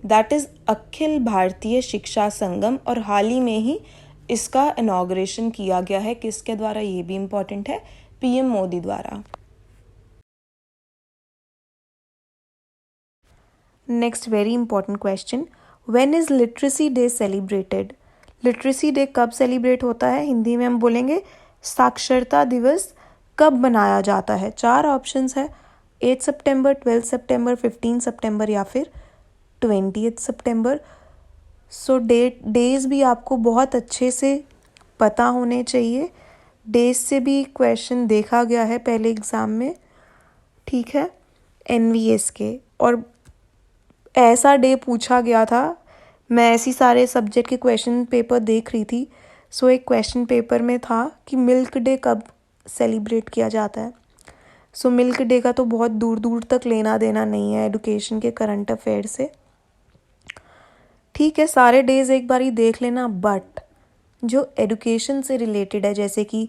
that is Akhil Bharatiya Shiksha संगम। और हाल ही में ही इसका इनॉग्रेशन किया गया है। किसके द्वारा? ये भी इम्पोर्टेंट है, PM मोदी द्वारा। Next very important question, when is literacy day celebrated? Literacy day कब सेलिब्रेट होता है? हिंदी में हम बोलेंगे साक्षरता दिवस कब मनाया जाता है? 4 ऑप्शंस है, 8 सितंबर, 12 सितंबर, 15 सितंबर या फिर 20 सितंबर। सो डेज भी आपको बहुत अच्छे से पता होने चाहिए। डेज से भी क्वेश्चन देखा गया है पहले एग्ज़ाम में, ठीक है, NVS के, और ऐसा डे पूछा गया था। मैं ऐसी सारे सब्जेक्ट के क्वेश्चन पेपर देख रही थी। सो एक क्वेश्चन पेपर में था कि मिल्क डे कब सेलिब्रेट किया जाता है। सो मिल्क डे का तो बहुत दूर दूर तक लेना देना नहीं है एडुकेशन के करंट अफेयर से, ठीक है, सारे डेज एक बार ही देख लेना। बट जो एडुकेशन से रिलेटेड है, जैसे कि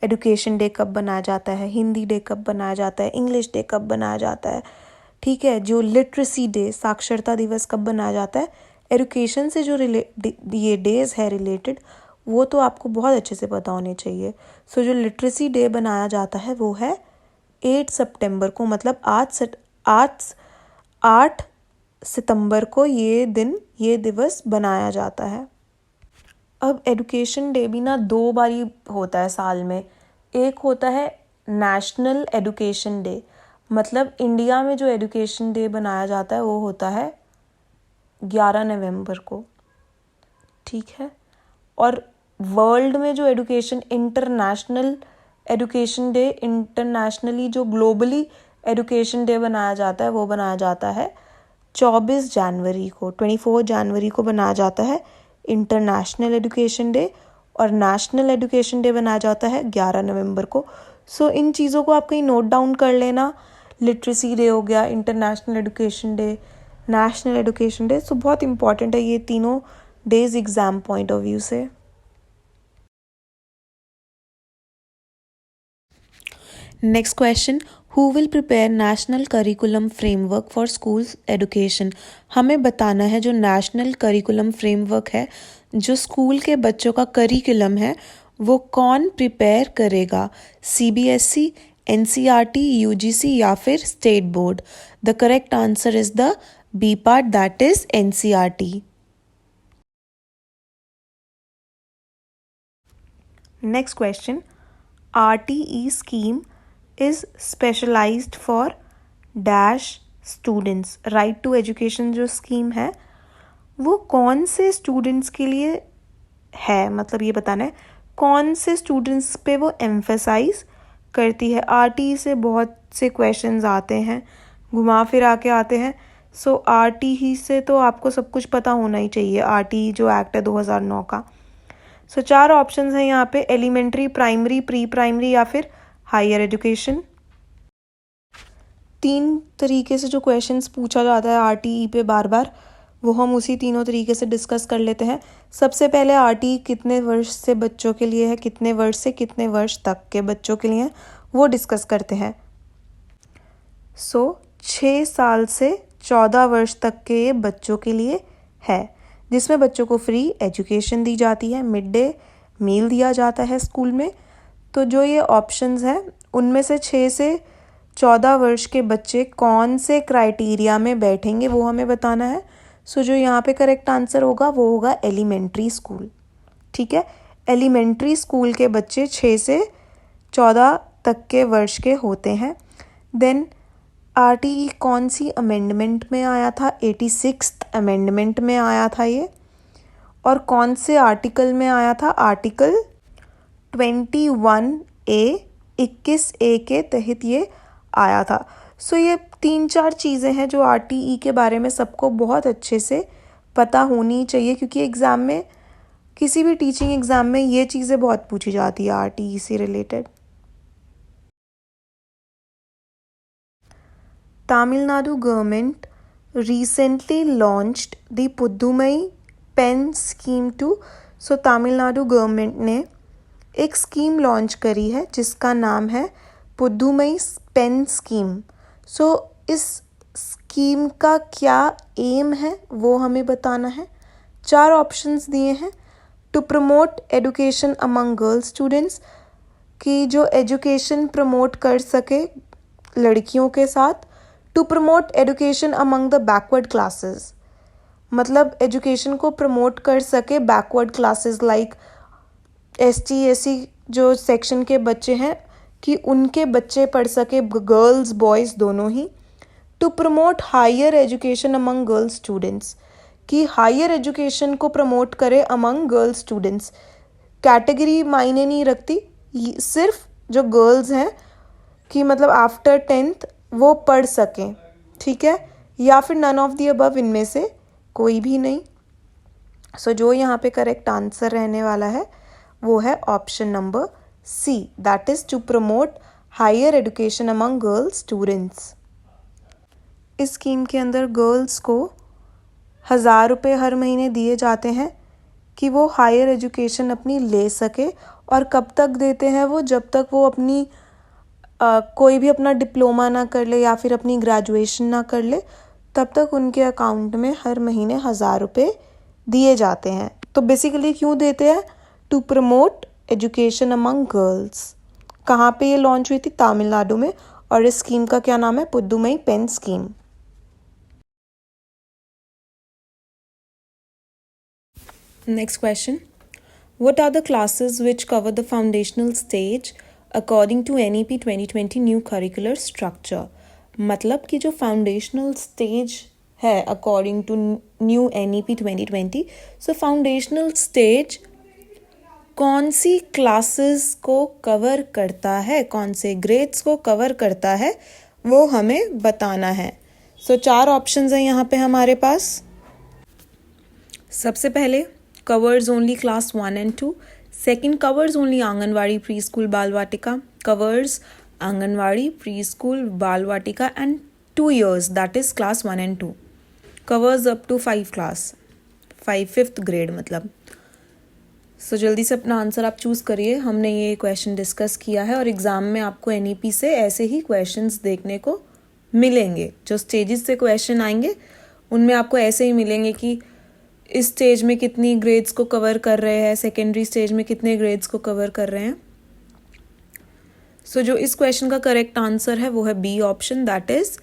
एडुकेशन डे कब बनाया जाता है, हिंदी डे कब बनाया जाता है, इंग्लिश डे कब बनाया जाता है, ठीक है, जो लिटरेसी डे साक्षरता दिवस कब बनाया जाता है, एडुकेशन से जो ये डेज है रिलेटेड, वो तो आपको बहुत अच्छे से पता होने चाहिए। सो जो लिटरेसी डे बनाया जाता है वो है 8 सितंबर को, मतलब 8 सितंबर को ये दिवस बनाया जाता है। अब एडुकेशन डे भी ना 2 बार ही होता है साल में। एक होता है नेशनल एडुकेशन डे, मतलब इंडिया में जो एडुकेशन डे बनाया जाता है वो होता है 11 नवंबर को, ठीक है। और वर्ल्ड में जो इंटरनेशनल एडुकेशन डे, इंटरनेशनली जो ग्लोबली एडुकेशन डे बनाया जाता है वो बनाया जाता है 24 जनवरी को, 24 जनवरी को बनाया जाता है इंटरनेशनल एडुकेशन डे, और नेशनल एडुकेशन डे बनाया जाता है 11 नवंबर को। सो इन चीज़ों को आप कहीं नोट डाउन कर लेना। लिटरेसी डे हो गया, international education day, national education day. So बहुत इंपॉर्टेंट है ये तीनों days exam point of view से। Next question, who will prepare national curriculum framework for schools education. हमें बताना है जो नेशनल करिकुलम फ्रेमवर्क है, जो स्कूल के बच्चों का करिकुलम है, वो कौन प्रिपेयर करेगा, CBSE, NCERT, UGC या फिर state board. The correct answer is the B part, that is NCERT। Next question. RTE scheme is specialized for dash students. Right to education जो स्कीम है वो कौन से स्टूडेंट्स के लिए है, मतलब ये बताना है कौन से स्टूडेंट्स पे वो एम्फेसाइज करती है। RTE से बहुत से क्वेश्चंस आते हैं, घुमा फिरा के आते हैं। सो RTE से तो आपको सब कुछ पता होना ही चाहिए। RTE जो एक्ट है 2009 का। सो 4 ऑप्शंस हैं यहाँ पे, एलिमेंट्री, प्राइमरी, प्री प्राइमरी या फिर हायर एजुकेशन। 3 तरीके से जो क्वेश्चंस पूछा जाता है RTE पे बार बार, वो हम उसी तीनों तरीके से डिस्कस कर लेते हैं। सबसे पहले RTE कितने वर्ष से बच्चों के लिए है, कितने वर्ष से कितने वर्ष तक के बच्चों के लिए है, वो डिस्कस करते हैं। 6 साल से 14 वर्ष तक के ये बच्चों के लिए है, जिसमें बच्चों को फ्री एजुकेशन दी जाती है, मिड डे मील दिया जाता है स्कूल में। तो जो ये ऑप्शंस हैं उनमें से 6 से 14 वर्ष के बच्चे कौन से क्राइटेरिया में बैठेंगे वो हमें बताना है। सो जो यहाँ पे करेक्ट आंसर होगा वो होगा एलिमेंट्री स्कूल। ठीक है, एलिमेंट्री स्कूल के बच्चे 6 से 14 तक के वर्ष के होते हैं। देन RTE कौन सी अमेंडमेंट में आया था, 86th अमेंडमेंट में आया था ये, और कौन से आर्टिकल में आया था, आर्टिकल 21A 21A के तहत ये आया था। सो ये 3-4 चीज़ें हैं जो RTE के बारे में सबको बहुत अच्छे से पता होनी चाहिए, क्योंकि एग्ज़ाम में, किसी भी टीचिंग एग्ज़ाम में ये चीज़ें बहुत पूछी जाती है RTE से related. Tamil Nadu government recently launched the Puddumai Pen Scheme too. So Tamil Nadu government ने एक स्कीम लॉन्च करी है जिसका नाम है पुद्दुमई पेन स्कीम। सो इस स्कीम का क्या एम है वो हमें बताना है। 4 ऑप्शंस दिए हैं। To promote education among girls students, कि जो एजुकेशन प्रमोट कर सके लड़कियों के साथ। To promote education among the backward classes, मतलब एजुकेशन को प्रमोट कर सके backward classes like ST SC जो सेक्शन के बच्चे हैं, कि उनके बच्चे पढ़ सके, गर्ल्स बॉयज़ दोनों ही। To promote higher education among girls students, कि हायर एजुकेशन को प्रमोट करे अमंग गर्ल्स स्टूडेंट्स। कैटेगरी मायने नहीं रखती, सिर्फ जो गर्ल्स हैं कि मतलब आफ्टर 10th वो पढ़ सकें। ठीक है, या फिर नन ऑफ दी अबव, इनमें से कोई भी नहीं। सो जो यहाँ पे करेक्ट आंसर रहने वाला है वो है option number C, that is to promote higher education among girls students. इस स्कीम के अंदर गर्ल्स को 1000 रुपये हर महीने दिए जाते हैं कि वो हायर एजुकेशन अपनी ले सके। और कब तक देते हैं वो, जब तक वो अपनी कोई भी अपना डिप्लोमा ना कर ले या फिर अपनी ग्रेजुएशन ना कर ले, तब तक उनके अकाउंट में हर महीने 1000 रुपये दिए जाते हैं। तो बेसिकली क्यों देते हैं, to promote education among girls. कहाँ पे ये लॉन्च हुई थी, तमिलनाडु में, और इस स्कीम का क्या नाम है, Pudhumai Penn scheme. Next question, what are the classes which cover the foundational stage according to NEP 2020 new curricular structure. मतलब कि जो फाउंडेशनल स्टेज है according to new NEP 2020, so foundational stage कौन सी क्लासेस को कवर करता है, कौन से ग्रेड्स को कवर करता है, वो हमें बताना है। सो 4 ऑप्शंस हैं यहाँ पे हमारे पास। सबसे पहले covers only class 1 and 2, second covers only anganwadi pre school Bal Vatika, covers anganwadi pre school Bal Vatika and 2 years, that is class 1 and 2, covers up to 5th grade मतलब। सो जल्दी से अपना आंसर आप चूज़ करिए। हमने ये क्वेश्चन डिस्कस किया है और एग्ज़ाम में आपको NEP से ऐसे ही क्वेश्चंस देखने को मिलेंगे। जो स्टेजेस से क्वेश्चन आएंगे उनमें आपको ऐसे ही मिलेंगे कि इस स्टेज में कितनी ग्रेड्स को कवर कर रहे हैं, सेकेंडरी स्टेज में कितने ग्रेड्स को कवर कर रहे हैं। सो जो इस क्वेश्चन का करेक्ट आंसर है वो है B option, that is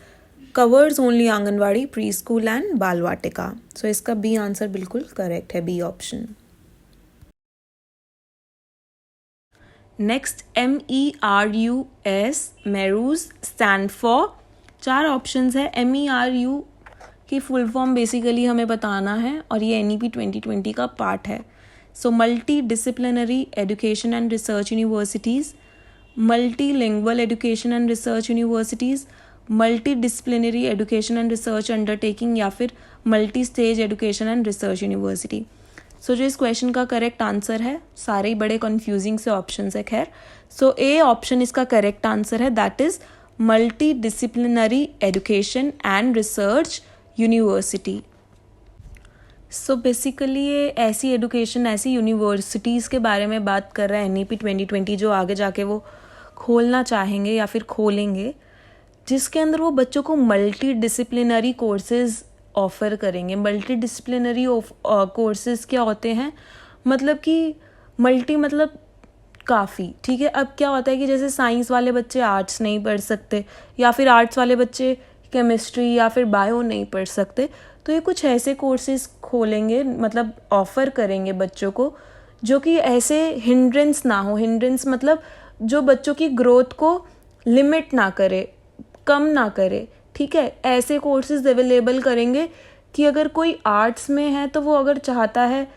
covers only anganwadi, pre school and Bal Vatika. So इसका बी आंसर बिल्कुल करेक्ट है, B option. Next MERUS, MERUs stand for, 4 options है। MERU की फुल फॉर्म बेसिकली हमें बताना है और ये NEP 2020 का पार्ट है। So multidisciplinary education and research universities, multilingual education and research universities, multidisciplinary education and research undertaking या फिर multi stage education and research university. So जो इस क्वेश्चन का करेक्ट आंसर है, सारे ही बड़े कन्फ्यूजिंग से ऑप्शन है खैर। सो ए ऑप्शन इसका करेक्ट आंसर है, that is multi disciplinary education and research university. So basically ये ऐसी एजुकेशन, ऐसी यूनिवर्सिटीज़ के बारे में बात कर रहा है NEP 2020 जो आगे जाके वो खोलना चाहेंगे या फिर खोलेंगे, जिसके अंदर वो बच्चों को मल्टी डिसिप्लिनरी कोर्सेज ऑफ़र करेंगे। मल्टी डिसिप्लिनरी कोर्सेज क्या होते हैं, मतलब कि मल्टी मतलब काफ़ी, ठीक है। अब क्या होता है कि जैसे साइंस वाले बच्चे आर्ट्स नहीं पढ़ सकते या फिर आर्ट्स वाले बच्चे केमिस्ट्री या फिर बायो नहीं पढ़ सकते, तो ये कुछ ऐसे कोर्सेज खोलेंगे, मतलब ऑफ़र करेंगे बच्चों को, जो कि ऐसे हिंड्रेंस ना हो। हिंड्रेंस मतलब जो बच्चों की ग्रोथ को लिमिट ना करे, कम ना करे, ठीक है। ऐसे कोर्सेज अवेलेबल करेंगे कि अगर कोई आर्ट्स में है तो वो अगर चाहता है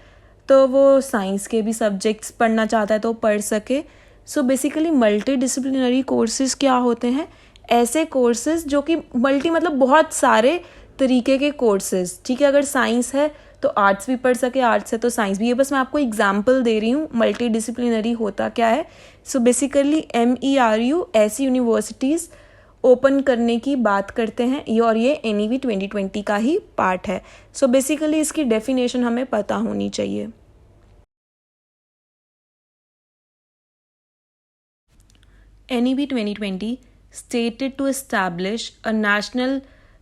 तो वो साइंस के भी सब्जेक्ट्स पढ़ना चाहता है तो पढ़ सके। So basically multi disciplinary courses क्या होते हैं, ऐसे कोर्सेज जो कि मल्टी मतलब बहुत सारे तरीके के कोर्सेज, ठीक है। अगर साइंस है तो आर्ट्स भी पढ़ सके, आर्ट्स है तो साइंस भी। ये बस मैं आपको एग्जांपल दे रही हूँ मल्टी डिसिप्लिनरी होता क्या है। सो बेसिकली MERU ऐसी यूनिवर्सिटीज़ ओपन करने की बात करते हैं ये, और ये NEP 2020 का ही पार्ट है। सो बेसिकली इसकी डेफिनेशन हमें पता होनी चाहिए। NEP 2020 stated to establish a national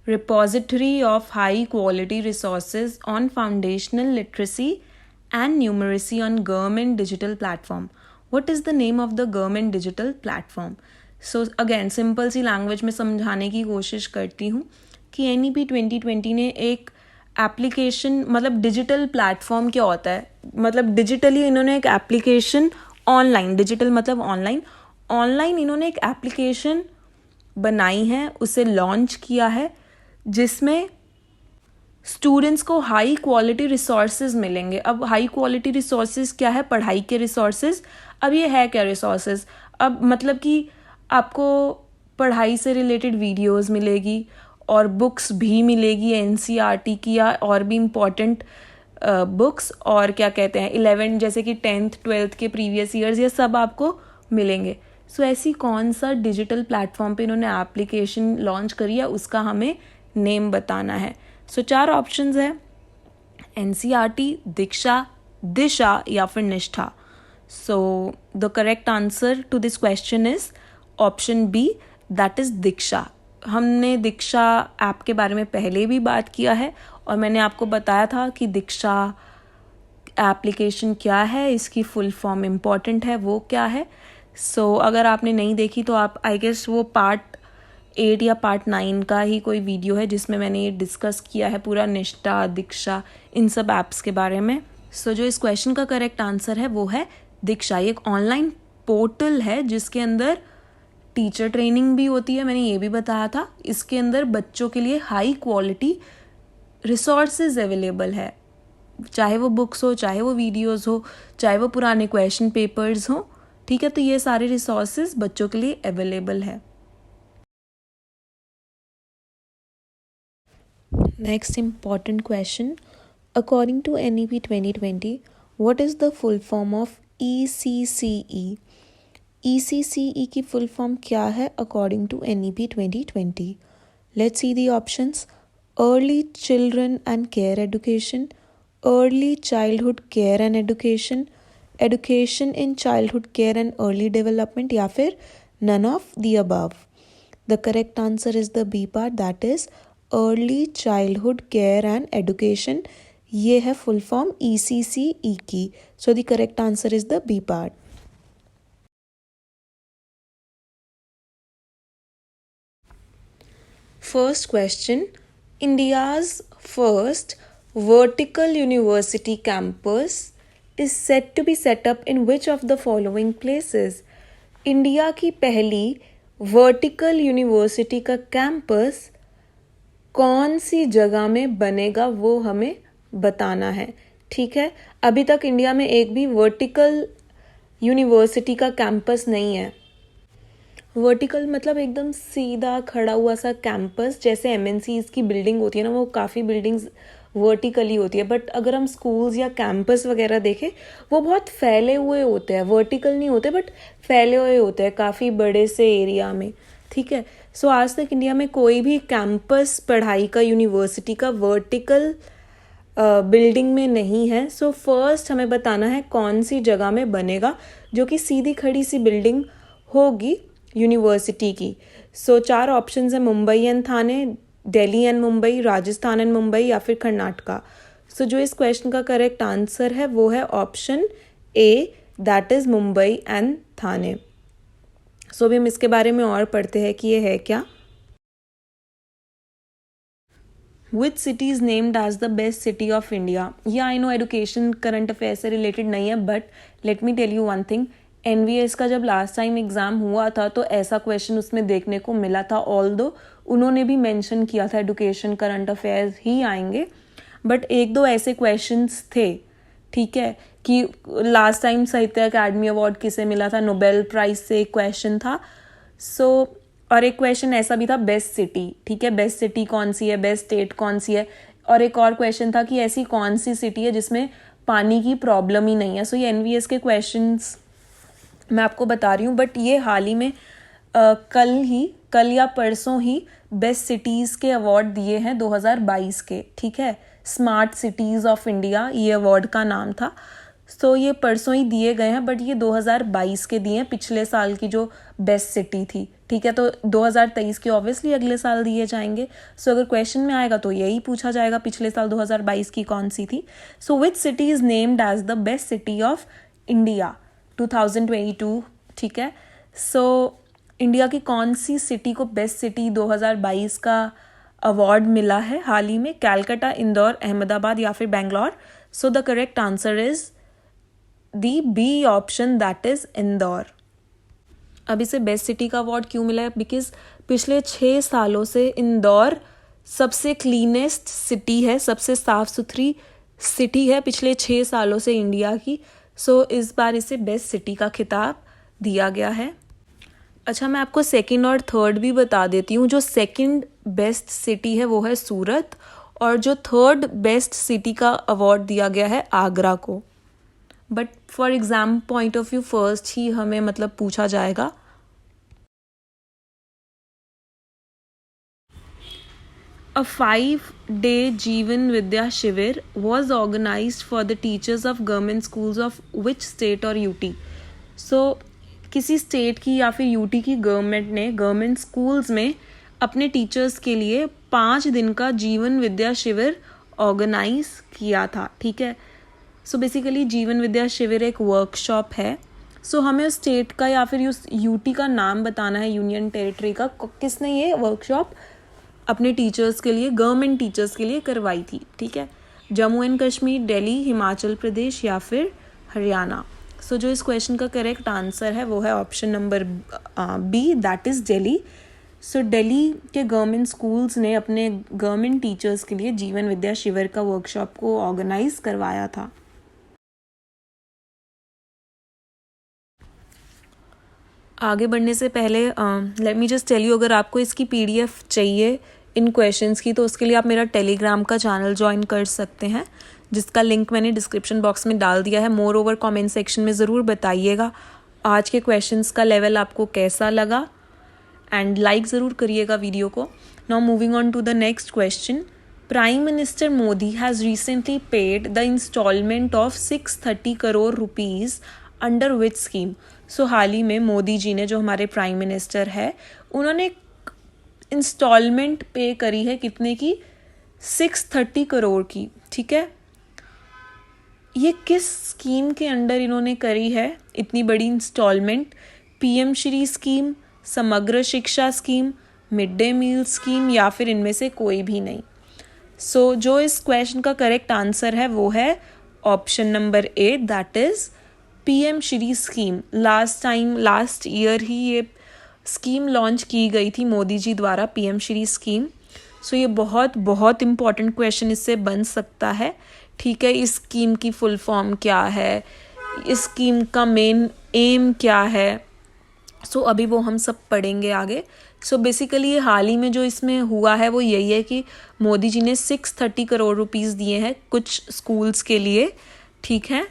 repository of high quality resources on foundational literacy and numeracy on government digital platform. What is the name of the government digital platform? So again simple सी language में समझाने की कोशिश करती हूँ कि NEP 2020 ने एक एप्लीकेशन, मतलब डिजिटल प्लेटफॉर्म क्या होता है, मतलब डिजिटली इन्होंने एक एप्लीकेशन ऑनलाइन, डिजिटल मतलब ऑनलाइन इन्होंने एक एप्लीकेशन बनाई है, उसे लॉन्च किया है, जिसमें स्टूडेंट्स को हाई क्वालिटी रिसोर्सेज मिलेंगे। अब हाई क्वालिटी रिसोर्सेज क्या है, पढ़ाई के रिसोर्सेज। अब ये है क्या रिसोर्सेज, अब मतलब कि आपको पढ़ाई से रिलेटेड वीडियोस मिलेगी और बुक्स भी मिलेगी NCERT की या और भी इम्पॉर्टेंट बुक्स, और क्या कहते हैं 11 जैसे कि 10th 12th के प्रीवियस ईयर्स, ये सब आपको मिलेंगे। सो ऐसी कौन सा डिजिटल प्लेटफॉर्म पे इन्होंने एप्लीकेशन लॉन्च करी है, उसका हमें नेम बताना है। सो 4 ऑप्शंस है, NCERT, दीक्षा, दिशा या फिर Nishtha. So the correct answer to this question is option B, that is Diksha. हमने दीक्षा ऐप के बारे में पहले भी बात किया है और मैंने आपको बताया था कि दीक्षा एप्लीकेशन क्या है, इसकी फुल फॉर्म इम्पॉर्टेंट है, वो क्या है। सो अगर आपने नहीं देखी तो आप आई गेस वो पार्ट 8 या पार्ट 9 का ही कोई वीडियो है जिसमें मैंने ये डिस्कस किया है पूरा निष्ठा, दीक्षा, इन सब ऐप्स के बारे में। सो जो इस क्वेश्चन का करेक्ट आंसर है वो है दीक्षा। ये एक ऑनलाइन पोर्टल है जिसके अंदर टीचर ट्रेनिंग भी होती है, मैंने ये भी बताया था। इसके अंदर बच्चों के लिए हाई क्वालिटी रिसोर्सेज अवेलेबल है, चाहे वो बुक्स हो, चाहे वो वीडियोस हो, चाहे वो पुराने क्वेश्चन पेपर्स हो, ठीक है। तो ये सारे रिसोर्सेज बच्चों के लिए अवेलेबल है। Next important question, according to NEP 2020 what is the full form of ECCE? ECCE की फुल फॉर्म क्या है according to NEP 2020? Let's see the options. Early children and care education, early childhood care and education, education in childhood care and early development, या फिर none of the above? The correct answer is the B part, that is early childhood care and education. ये है full form ECCE की. So the correct answer is the B part. First question, India's first vertical university campus is said to be set up in which of the following places? India की पहली vertical university का campus कौन सी जगह में बनेगा वो हमें बताना है. ठीक है, अभी तक इंडिया में एक भी वर्टिकल यूनिवर्सिटी का कैंपस नहीं है. वर्टिकल मतलब एकदम सीधा खड़ा हुआ सा कैंपस, जैसे MNCs की बिल्डिंग होती है ना, वो काफ़ी बिल्डिंग्स वर्टिकली होती है. बट अगर हम स्कूल्स या कैंपस वगैरह देखें, वो बहुत फैले हुए होते हैं, वर्टिकल नहीं होते बट फैले हुए होते हैं काफ़ी बड़े से एरिया में. ठीक है, सो आज तक इंडिया में कोई भी कैंपस पढ़ाई का यूनिवर्सिटी का वर्टिकल बिल्डिंग में नहीं है. सो फर्स्ट हमें बताना है कौन सी जगह में बनेगा जो कि सीधी खड़ी सी बिल्डिंग होगी यूनिवर्सिटी की. सो 4 ऑप्शंस है, Mumbai and Thane, Delhi and Mumbai, Rajasthan and Mumbai, या फिर कर्नाटका. सो जो इस क्वेश्चन का करेक्ट आंसर है वो है option A, that is Mumbai and Thane. So अभी हम इसके बारे में और पढ़ते हैं कि ये है क्या. Which city is named as the best city of India? Yeah, I know education current affairs से रिलेटेड नहीं है, but let me tell you one thing. NVS का जब लास्ट टाइम एग्ज़ाम हुआ था तो ऐसा क्वेश्चन उसमें देखने को मिला था. ऑल्दो उन्होंने भी मेंशन किया था एडुकेशन करंट अफेयर्स ही आएंगे, बट एक दो ऐसे क्वेश्चंस थे. ठीक है, कि लास्ट टाइम साहित्य अकेडमी अवार्ड किसे मिला था, नोबेल प्राइज से एक क्वेश्चन था. सो और एक क्वेश्चन ऐसा भी था बेस्ट सिटी. ठीक है, बेस्ट सिटी कौन सी है, बेस्ट स्टेट कौन सी है. और एक और क्वेश्चन था कि ऐसी कौन सी सिटी है जिसमें पानी की प्रॉब्लम ही नहीं है. सो ये NVS के क्वेश्चंस मैं आपको बता रही हूँ, बट ये हाल ही में कल या परसों ही बेस्ट सिटीज़ के अवार्ड दिए हैं 2022 के. ठीक है, स्मार्ट सिटीज़ ऑफ इंडिया ये अवार्ड का नाम था. सो ये परसों ही दिए गए हैं, बट ये 2022 के दिए हैं, पिछले साल की जो बेस्ट सिटी थी. ठीक है, तो 2023 के ऑब्वियसली अगले साल दिए जाएंगे. सो अगर क्वेश्चन में आएगा तो यही पूछा जाएगा पिछले साल 2022 की कौन सी थी. So which city is named as the best city of India 2022. ठीक है, सो इंडिया की कौन सी सिटी को बेस्ट सिटी 2022 का अवार्ड मिला है हाल ही में? कैलकाटा, इंदौर, अहमदाबाद या फिर Bangalore. So the correct answer is the B option, that is Indore. अब इसे बेस्ट सिटी का अवार्ड क्यों मिला है? बिकॉज पिछले 6 सालों से इंदौर सबसे क्लीनेस्ट सिटी है, सबसे साफ सुथरी सिटी है पिछले 6 सालों से इंडिया की. सो इस बार इसे बेस्ट सिटी का खिताब दिया गया है. अच्छा, मैं आपको सेकंड और थर्ड भी बता देती हूँ. जो सेकंड बेस्ट सिटी है वो है सूरत, और जो थर्ड बेस्ट सिटी का अवार्ड दिया गया है आगरा को. But for exam point of view first ही हमें मतलब पूछा जाएगा. A 5-day जीवन विद्या शिविर was organized for the teachers of government schools of which state or UT? So किसी स्टेट की या फिर यूटी की गवर्नमेंट ने गवर्नमेंट स्कूल्स में अपने टीचर्स के लिए 5 दिन का जीवन विद्या शिविर ऑर्गेनाइज किया था. ठीक है, सो बेसिकली जीवन विद्या शिविर एक वर्कशॉप है. सो हमें उस स्टेट का या फिर उस यूटी का नाम बताना है, यूनियन टेरिटरी का, किसने ये वर्कशॉप अपने टीचर्स के लिए, गवर्नमेंट टीचर्स के लिए करवाई थी. ठीक है, जम्मू एंड कश्मीर, दिल्ली, हिमाचल प्रदेश या फिर हरियाणा. सो जो इस क्वेश्चन का करेक्ट आंसर है वो है option number B, that is Delhi. So Delhi के गवर्नमेंट स्कूल्स ने अपने गवर्नमेंट टीचर्स के लिए जीवन विद्या शिविर का वर्कशॉप को ऑर्गेनाइज करवाया था. आगे बढ़ने से पहले let me just tell you, अगर आपको इसकी PDF चाहिए इन क्वेश्चंस की, तो उसके लिए आप मेरा टेलीग्राम का चैनल ज्वाइन कर सकते हैं, जिसका लिंक मैंने डिस्क्रिप्शन बॉक्स में डाल दिया है. मोर ओवर कमेंट सेक्शन में ज़रूर बताइएगा आज के क्वेश्चंस का लेवल आपको कैसा लगा, एंड लाइक ज़रूर करिएगा वीडियो को. Now moving on to the next question. Prime Minister Modi has recently paid the installment of 630 crore rupees under which scheme? So हाल ही में मोदी जी ने, जो हमारे प्राइम मिनिस्टर है, उन्होंने इंस्टॉलमेंट पे करी है कितने की? 630 करोड़ की. ठीक है, ये किस स्कीम के अंडर इन्होंने करी है इतनी बड़ी instalment? PM Shri scheme, Samagra Shiksha scheme, mid day meal scheme, या फिर इनमें से कोई भी नहीं. सो जो इस क्वेश्चन का करेक्ट आंसर है वो है option number A, that is PM Shri scheme. Last year ही ये स्कीम लॉन्च की गई थी मोदी जी द्वारा, पीएम श्री स्कीम. सो ये बहुत बहुत इम्पॉर्टेंट क्वेश्चन इससे बन सकता है. ठीक है, इस स्कीम की फुल फॉर्म क्या है, इस स्कीम का मेन एम क्या है, सो अभी वो हम सब पढ़ेंगे आगे. सो बेसिकली ये हाल ही में जो इसमें हुआ है वो यही है कि मोदी जी ने 630 करोड़ रुपीस दिए हैं कुछ स्कूल्स के लिए. ठीक है,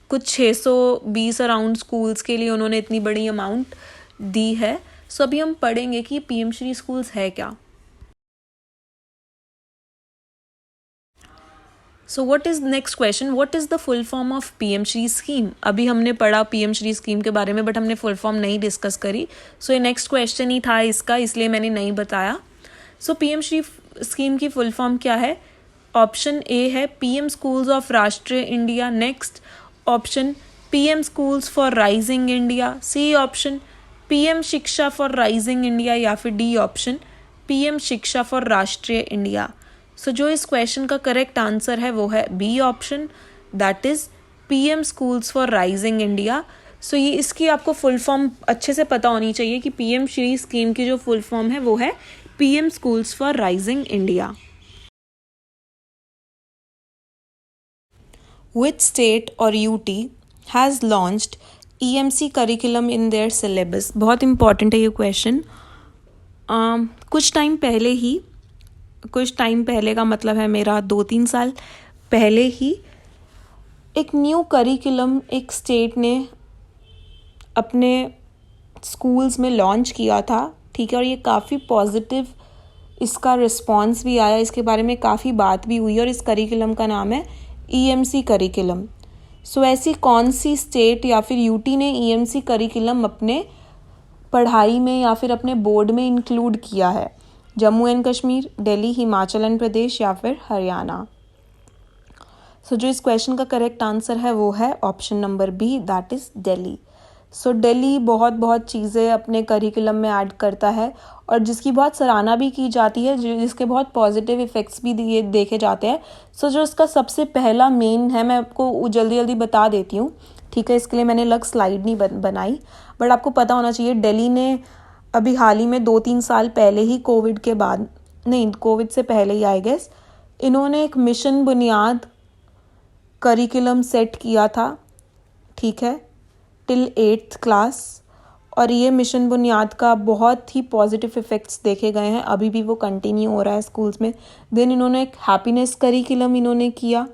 कुछ 620 अराउंड स्कूल्स के लिए उन्होंने इतनी बड़ी अमाउंट दी है. सो अभी हम पढ़ेंगे कि पीएम श्री स्कूल्स है क्या. So what is next question, what is the full form of PM Shri scheme? अभी हमने पढ़ा पीएम श्री स्कीम के बारे में, बट हमने फुल फॉर्म नहीं डिस्कस करी. सो ये नेक्स्ट क्वेश्चन ही था इसका, इसलिए मैंने नहीं बताया. सो पीएम श्री स्कीम की फुल फॉर्म क्या है? ऑप्शन ए है PM schools of Rashtriya India. Next option PM schools for rising India. C option PM Shiksha for rising India, या फिर D option PM Shiksha for Rashtriya India. So जो इस क्वेश्चन का correct answer है वो है B option, that is PM schools for rising India. So ये इसकी आपको फुल फॉर्म अच्छे से पता होनी चाहिए कि पीएम श्री स्कीम की जो फुल फॉर्म है वो है PM schools for rising India. Which state or UT has launched EMC curriculum in their syllabus? बहुत इंपॉर्टेंट है ये क्वेश्चन. कुछ टाइम पहले का मतलब है मेरा 2-3 साल पहले ही एक न्यू करिकुलम एक स्टेट ने अपने स्कूल्स में लॉन्च किया था. ठीक है, और ये काफ़ी पॉजिटिव इसका रिस्पॉन्स भी आया, इसके बारे में काफ़ी बात भी हुई, और इस करिकुलम का नाम है EMC करिकुलम. सो ऐसी कौन सी स्टेट या फिर यूटी ने EMC करिकुलम अपने पढ़ाई में या फिर अपने बोर्ड में इंक्लूड किया है? जम्मू एंड कश्मीर, दिल्ली, हिमाचल एंड प्रदेश, या फिर हरियाणा. सो जो इस क्वेश्चन का करेक्ट आंसर है वो है option number B, that is Delhi. So Delhi बहुत चीज़ें अपने करिकुलम में ऐड करता है, और जिसकी बहुत सराहना भी की जाती है, जिसके बहुत पॉजिटिव इफ़ेक्ट्स भी दिए देखे जाते हैं. सो जो इसका सबसे पहला मेन है, मैं आपको जल्दी बता देती हूँ. ठीक है, इसके लिए मैंने अलग स्लाइड नहीं बनाई, बट आपको पता होना चाहिए दिल्ली ने अभी हाल ही में 2-3 साल पहले ही कोविड से पहले ही आई गेस, इन्होंने एक मिशन बुनियाद करिकुलम सेट किया था. ठीक है, टिल 8th क्लास, और ये मिशन बुनियाद का बहुत ही पॉजिटिव इफ़ेक्ट्स देखे गए हैं. अभी भी वो कंटिन्यू हो रहा है स्कूल्स में. देन इन्होंने एक हैप्पीनेस करिकुलम इन्होंने किया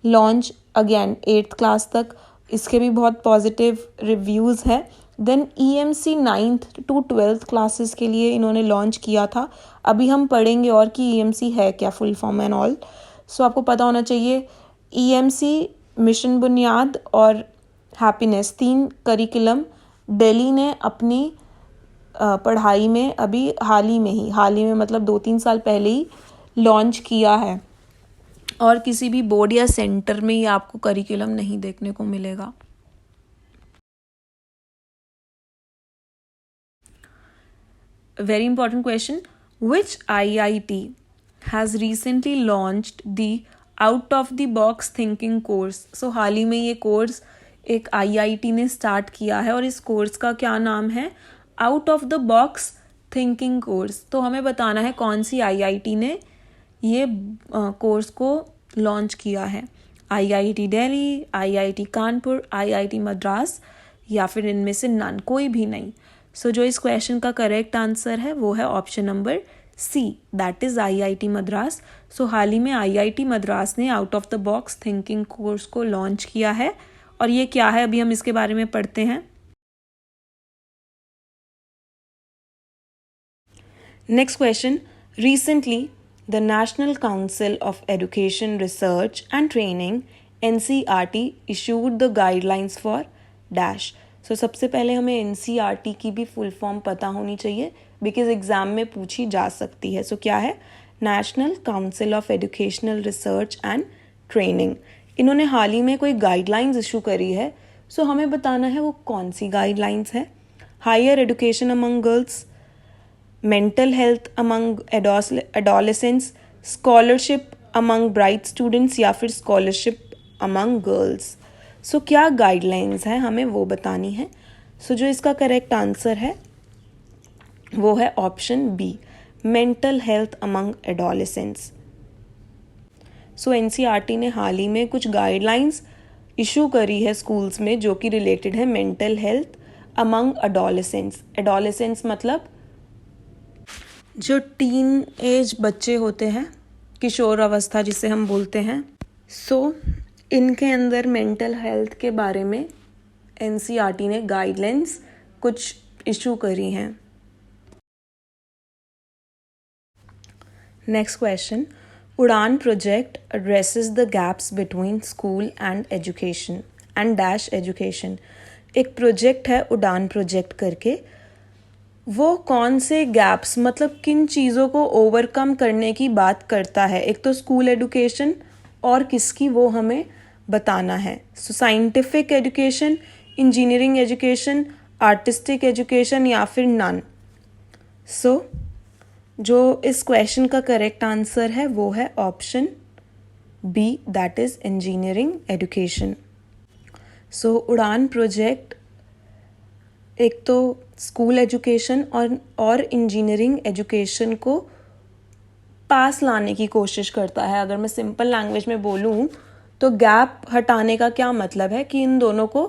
लॉन्च, अगेन 8th क्लास तक. इसके भी बहुत पॉजिटिव रिव्यूज़ हैं. Then EMC 9th to 12th classes के लिए इन्होंने लॉन्च किया था. अभी हम पढ़ेंगे और कि EMC है क्या, फुल फॉर्म एंड ऑल. सो आपको पता होना चाहिए EMC, मिशन बुनियाद और हैप्पीनेस, 3 करिकुलम दिल्ली ने अपनी पढ़ाई में अभी हाल ही में मतलब 2-3 साल पहले ही लॉन्च किया है, और किसी भी बोर्ड या सेंटर में ये आपको करिकुलम नहीं देखने को मिलेगा. Very important question. Which IIT has recently launched the out of the box thinking course? So हाल ही में ये कोर्स एक IIT ने स्टार्ट किया है, और इस कोर्स का क्या नाम है? Out of the box thinking course. तो हमें बताना है कौन सी IIT ने ये कोर्स को लॉन्च किया है. IIT Delhi, IIT Kanpur, IIT Madras, या फिर इनमें से नन, कोई भी नहीं. सो जो इस क्वेश्चन का करेक्ट आंसर है वो है option number C, that is IIT Madras. So हाल ही में IIT मद्रास ने out of the box thinking course को लॉन्च किया है, और ये क्या है अभी हम इसके बारे में पढ़ते हैं. Next question. Recently The National Council of Education Research and Training NCERT issued the guidelines for dash. So सबसे पहले हमें NCERT की भी फुल फॉर्म पता होनी चाहिए बिकॉज एग्जाम में पूछी जा सकती है. सो क्या है? National council of educational research and training. इन्होंने हाल ही में कोई गाइडलाइंस इशू करी है. सो हमें बताना है वो कौन सी गाइडलाइंस है. Higher education among girls, mental health among adolescents, scholarship among bright students या फिर स्कॉलरशिप अमंग गर्ल्स. सो क्या गाइडलाइंस है हमें वो बतानी है. सो जो इसका करेक्ट आंसर है वो है option B, mental health among adolescents. So NCERT ने हाल ही में कुछ गाइडलाइंस इशू करी है स्कूल्स में जो कि रिलेटेड है mental health among adolescents. Adolescents मतलब जो टीन एज बच्चे होते हैं, किशोर अवस्था जिसे हम बोलते हैं. सो इनके अंदर मेंटल हेल्थ के बारे में एनसीईआरटी ने गाइडलाइंस कुछ इशू करी हैं. Next question. उड़ान project addresses the gaps between school and education and dash education. एक प्रोजेक्ट है उड़ान प्रोजेक्ट करके. वो कौन से गैप्स मतलब किन चीज़ों को ओवरकम करने की बात करता है. एक तो स्कूल एजुकेशन और किसकी वो हमें बताना है. सो scientific education, engineering education, artistic education या फिर नन. सो जो इस क्वेश्चन का करेक्ट आंसर है वो है option B, that is engineering education. So Udaan project एक तो स्कूल एजुकेशन और इंजीनियरिंग एजुकेशन को पास लाने की कोशिश करता है. अगर मैं सिंपल लैंग्वेज में बोलूँ तो गैप हटाने का क्या मतलब है कि इन दोनों को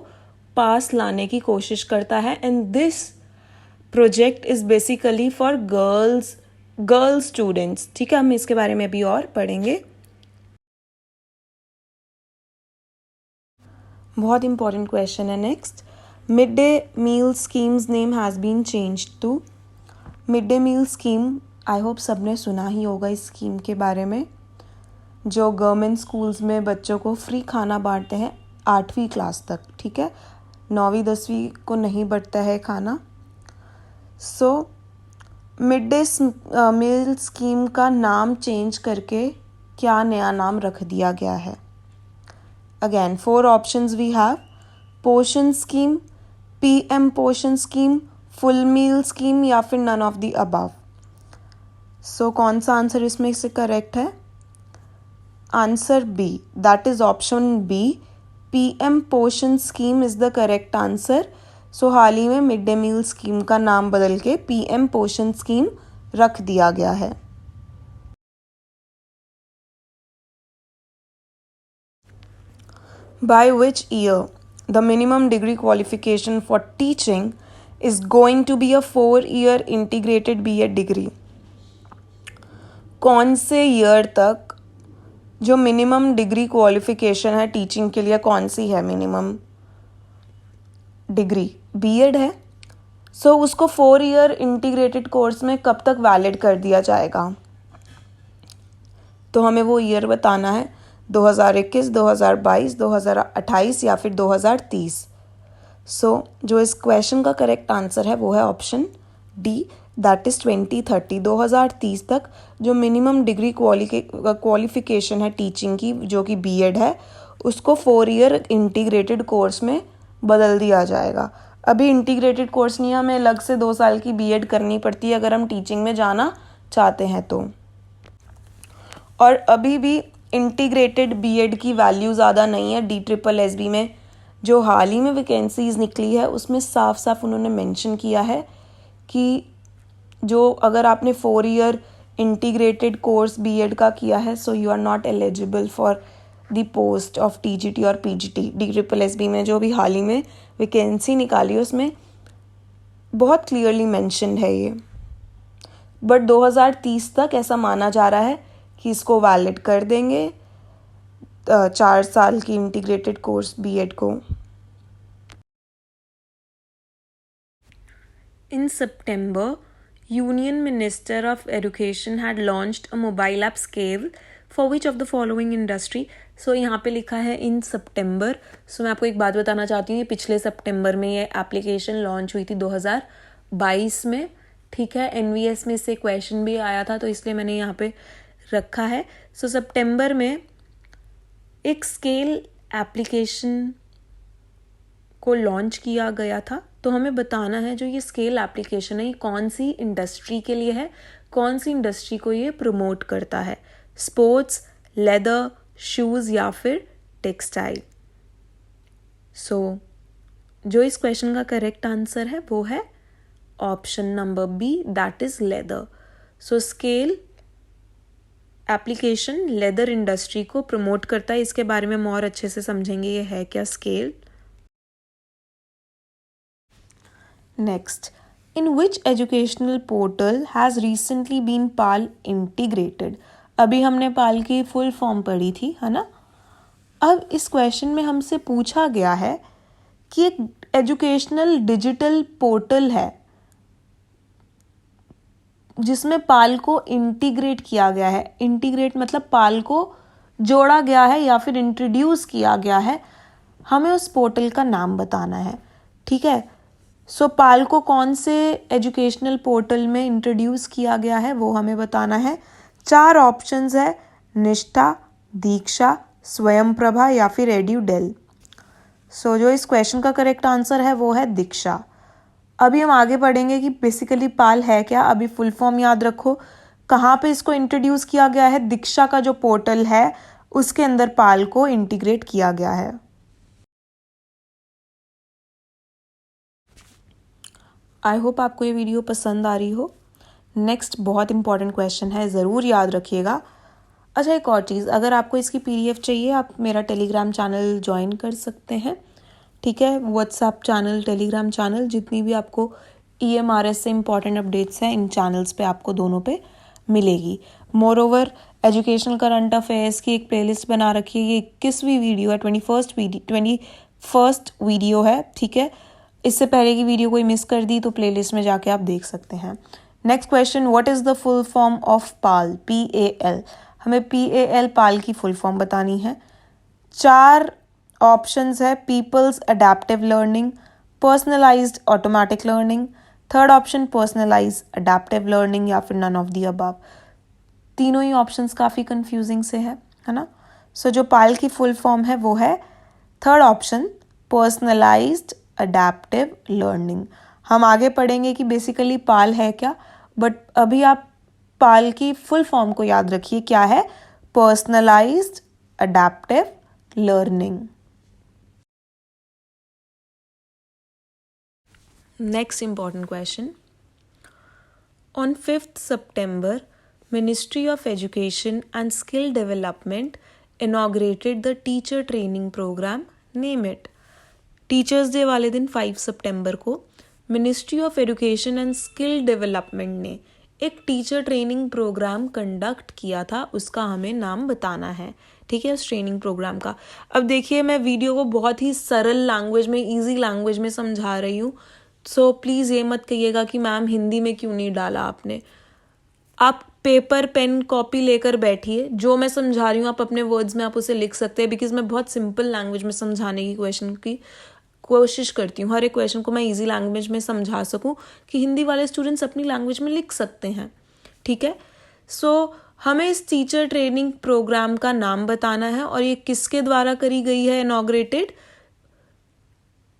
पास लाने की कोशिश करता है. And this project is basically for girls students. ठीक है, हम इसके बारे में भी और पढ़ेंगे. बहुत इंपॉर्टेंट क्वेश्चन है next. Mid day meal schemes name has been changed to. Mid day meal scheme I hope सबने सुना ही होगा इस स्कीम के बारे में, जो गवर्नमेंट स्कूल्स में बच्चों को फ्री खाना बांटते हैं 8वीं क्लास तक. ठीक है, 9वीं 10वीं को नहीं बंटता है खाना. So mid day meal scheme का नाम चेंज करके क्या नया नाम रख दिया गया है. Again 4 options we have. Poshan scheme, PM Poshan scheme, full meal scheme या फिर none of the above. So कौन सा आंसर इसमें से करेक्ट है? Answer B, that is option B, PM Poshan scheme is the correct answer. So हाल ही में मिड डे मील स्कीम का नाम बदल के पीएम पोषण स्कीम रख दिया गया है. By which year the minimum degree qualification for teaching is going to be a 4-year integrated BEd degree. कौन से ईयर तक जो मिनिमम डिग्री क्वालिफिकेशन है टीचिंग के लिए, कौन सी है मिनिमम डिग्री? बीएड है. सो उसको 4-year इंटीग्रेटेड कोर्स में कब तक वैलिड कर दिया जाएगा? तो हमें वो ईयर बताना है. 2021, 2022, 2028 या फिर 2030. सो जो इस क्वेश्चन का करेक्ट आंसर है वो है ऑप्शन डी, दैट इज 2030. 2030 तक जो मिनिमम डिग्री क्वालिफिकेशन है टीचिंग की जो कि बीएड है, उसको 4-year इंटीग्रेटेड कोर्स में बदल दिया जाएगा. अभी इंटीग्रेटेड कोर्स नहीं है, हमें अलग से 2 साल की बीएड करनी पड़ती है अगर हम टीचिंग में जाना चाहते हैं तो. और अभी भी इंटीग्रेटेड बीएड की वैल्यू ज़्यादा नहीं है. DSSB में जो हाल ही में वैकेंसीज निकली है उसमें साफ साफ उन्होंने मेंशन किया है कि जो अगर आपने 4-year इंटीग्रेटेड कोर्स बीएड का किया है so you are not eligible for the post of TGT और पीजीटी. DSSB में जो भी हाल ही में वैकेंसी निकाली उसमें बहुत क्लियरली मेंशन्ड है ये. बट 2030 तक ऐसा माना जा रहा है कि इसको वैलिड कर देंगे 4 साल की इंटीग्रेटेड कोर्स बीएड को. In September, Union Minister of Education had launched a mobile app Scale for which of the following industry? So यहाँ पे लिखा है इन सितंबर. सो मैं आपको एक बात बताना चाहती हूँ, ये पिछले सितंबर में ये एप्लीकेशन लॉन्च हुई थी 2022 में. ठीक है, NVS में से क्वेश्चन भी आया था तो इसलिए मैंने यहाँ पे रखा है. सो सितंबर में एक स्केल एप्लीकेशन को लॉन्च किया गया था. तो हमें बताना है जो ये स्केल एप्लीकेशन है ये कौन सी इंडस्ट्री के लिए है, कौन सी इंडस्ट्री को ये प्रमोट करता है, स्पोर्ट्स, लेदर, शूज़ या फिर टेक्सटाइल. सो जो इस क्वेश्चन का करेक्ट आंसर है वो है option number B, that is leather. So scale application leather industry को प्रमोट करता है. इसके बारे में हम और अच्छे से समझेंगे ये है क्या scale. Next, in which educational portal has recently been PAL integrated. अभी हमने पाल की फुल फॉर्म पढ़ी थी, है ना. अब इस क्वेश्चन में हमसे पूछा गया है कि एक एजुकेशनल डिजिटल पोर्टल है जिसमें पाल को इंटीग्रेट किया गया है. इंटीग्रेट मतलब पाल को जोड़ा गया है या फिर इंट्रोड्यूस किया गया है. हमें उस पोर्टल का नाम बताना है. ठीक है, सो पाल को कौन से एजुकेशनल पोर्टल में इंट्रोड्यूस किया गया है वो हमें बताना है. 4 ऑप्शंस है, निष्ठा, दीक्षा, स्वयं प्रभा या फिर एड्यूडेल. सो जो इस क्वेश्चन का करेक्ट आंसर है वो है दीक्षा. अभी हम आगे पढ़ेंगे कि बेसिकली पाल है क्या. अभी फुल फॉर्म याद रखो. कहाँ पे इसको इंट्रोड्यूस किया गया है, दीक्षा का जो पोर्टल है उसके अंदर पाल को इंटीग्रेट किया गया है. आई होप आपको ये वीडियो पसंद आ रही हो. नेक्स्ट बहुत इंपॉर्टेंट क्वेश्चन है, ज़रूर याद रखिएगा. अच्छा, एक और चीज़, अगर आपको इसकी PDF चाहिए आप मेरा टेलीग्राम चैनल ज्वाइन कर सकते हैं. ठीक है, व्हाट्सएप चैनल, टेलीग्राम चैनल, जितनी भी आपको EMRS से इंपॉर्टेंट अपडेट्स हैं इन चैनल्स पे आपको दोनों पे मिलेगी. More over educational current affairs की एक प्लेलिस्ट बना रखी है. ये 21वीं वीडियो है, 21st वीडियो है. ठीक है, इससे पहले की वीडियो कोई मिस कर दी तो प्लेलिस्ट में जाके आप देख सकते हैं. Next question, what is the full form of PAL, PAL. हमें PAL पाल की फुल फॉर्म बतानी है. 4 ऑप्शंस है, people's adaptive learning, personalised automatic learning, third option personalised adaptive learning या फिर नन ऑफ द अबव. तीनों ही ऑप्शंस काफ़ी confusing से है ना. सो जो पाल की फुल फॉर्म है वो है third option, personalised adaptive learning. हम आगे पढ़ेंगे कि बेसिकली पाल है क्या, बट अभी आप पाल की फुल फॉर्म को याद रखिए, क्या है, personalised adaptive learning. Next important question, on 5th September, Ministry of Education and Skill Development inaugurated the teacher training program. Name it. Teachers day वाले दिन 5 सितंबर को ministry of education and skill development ने एक टीचर ट्रेनिंग प्रोग्राम कंडक्ट किया था. उसका हमें नाम बताना है. ठीक है, उस ट्रेनिंग प्रोग्राम का. अब देखिए, मैं वीडियो को बहुत ही सरल लैंग्वेज में, ईजी लैंग्वेज में समझा रही हूँ. सो प्लीज़ ये मत कहिएगा कि मैम हिंदी में क्यों नहीं डाला आपने. आप पेपर, पेन, कॉपी लेकर बैठिए. जो मैं समझा रही हूँ आप अपने वर्ड्स में आप उसे लिख सकते हैं, बिकॉज मैं बहुत सिंपल लैंग्वेज में समझाने की क्वेश्चन की कोशिश करती हूँ. हर एक क्वेश्चन को मैं इजी लैंग्वेज में समझा सकूँ कि हिंदी वाले स्टूडेंट्स अपनी लैंग्वेज में लिख सकते हैं. ठीक है, सो हमें इस टीचर ट्रेनिंग प्रोग्राम का नाम बताना है और ये किसके द्वारा करी गई है inaugurated,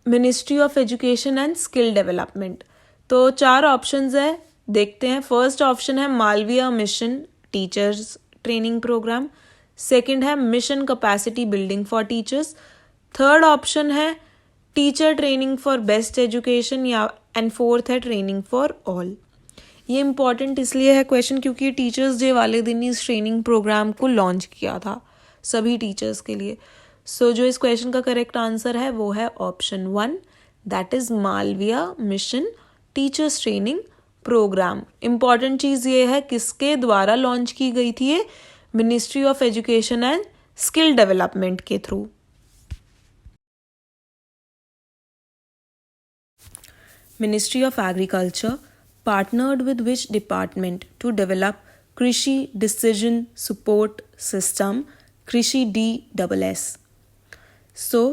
ministry of education and skill development. तो 4 ऑप्शंस है, देखते हैं. फर्स्ट ऑप्शन है Malaviya mission teachers training programme. Second है mission capacity building for teachers. Third option है teacher training for best education या एंड फोर्थ है ट्रेनिंग फॉर ऑल. ये इंपॉर्टेंट इसलिए है क्वेश्चन क्योंकि ये टीचर्स डे वाले दिन ही इस ट्रेनिंग प्रोग्राम को लॉन्च किया था सभी टीचर्स के लिए. सो जो इस क्वेश्चन का करेक्ट आंसर है वो है option 1, that is Malaviya mission teachers training programme. Important चीज़ ये है किसके द्वारा लॉन्च की गई थी, ये ministry of education and skill development के through. Ministry of agriculture, partnered with which department to develop Krishi Decision Support System, Krishi DSS? So,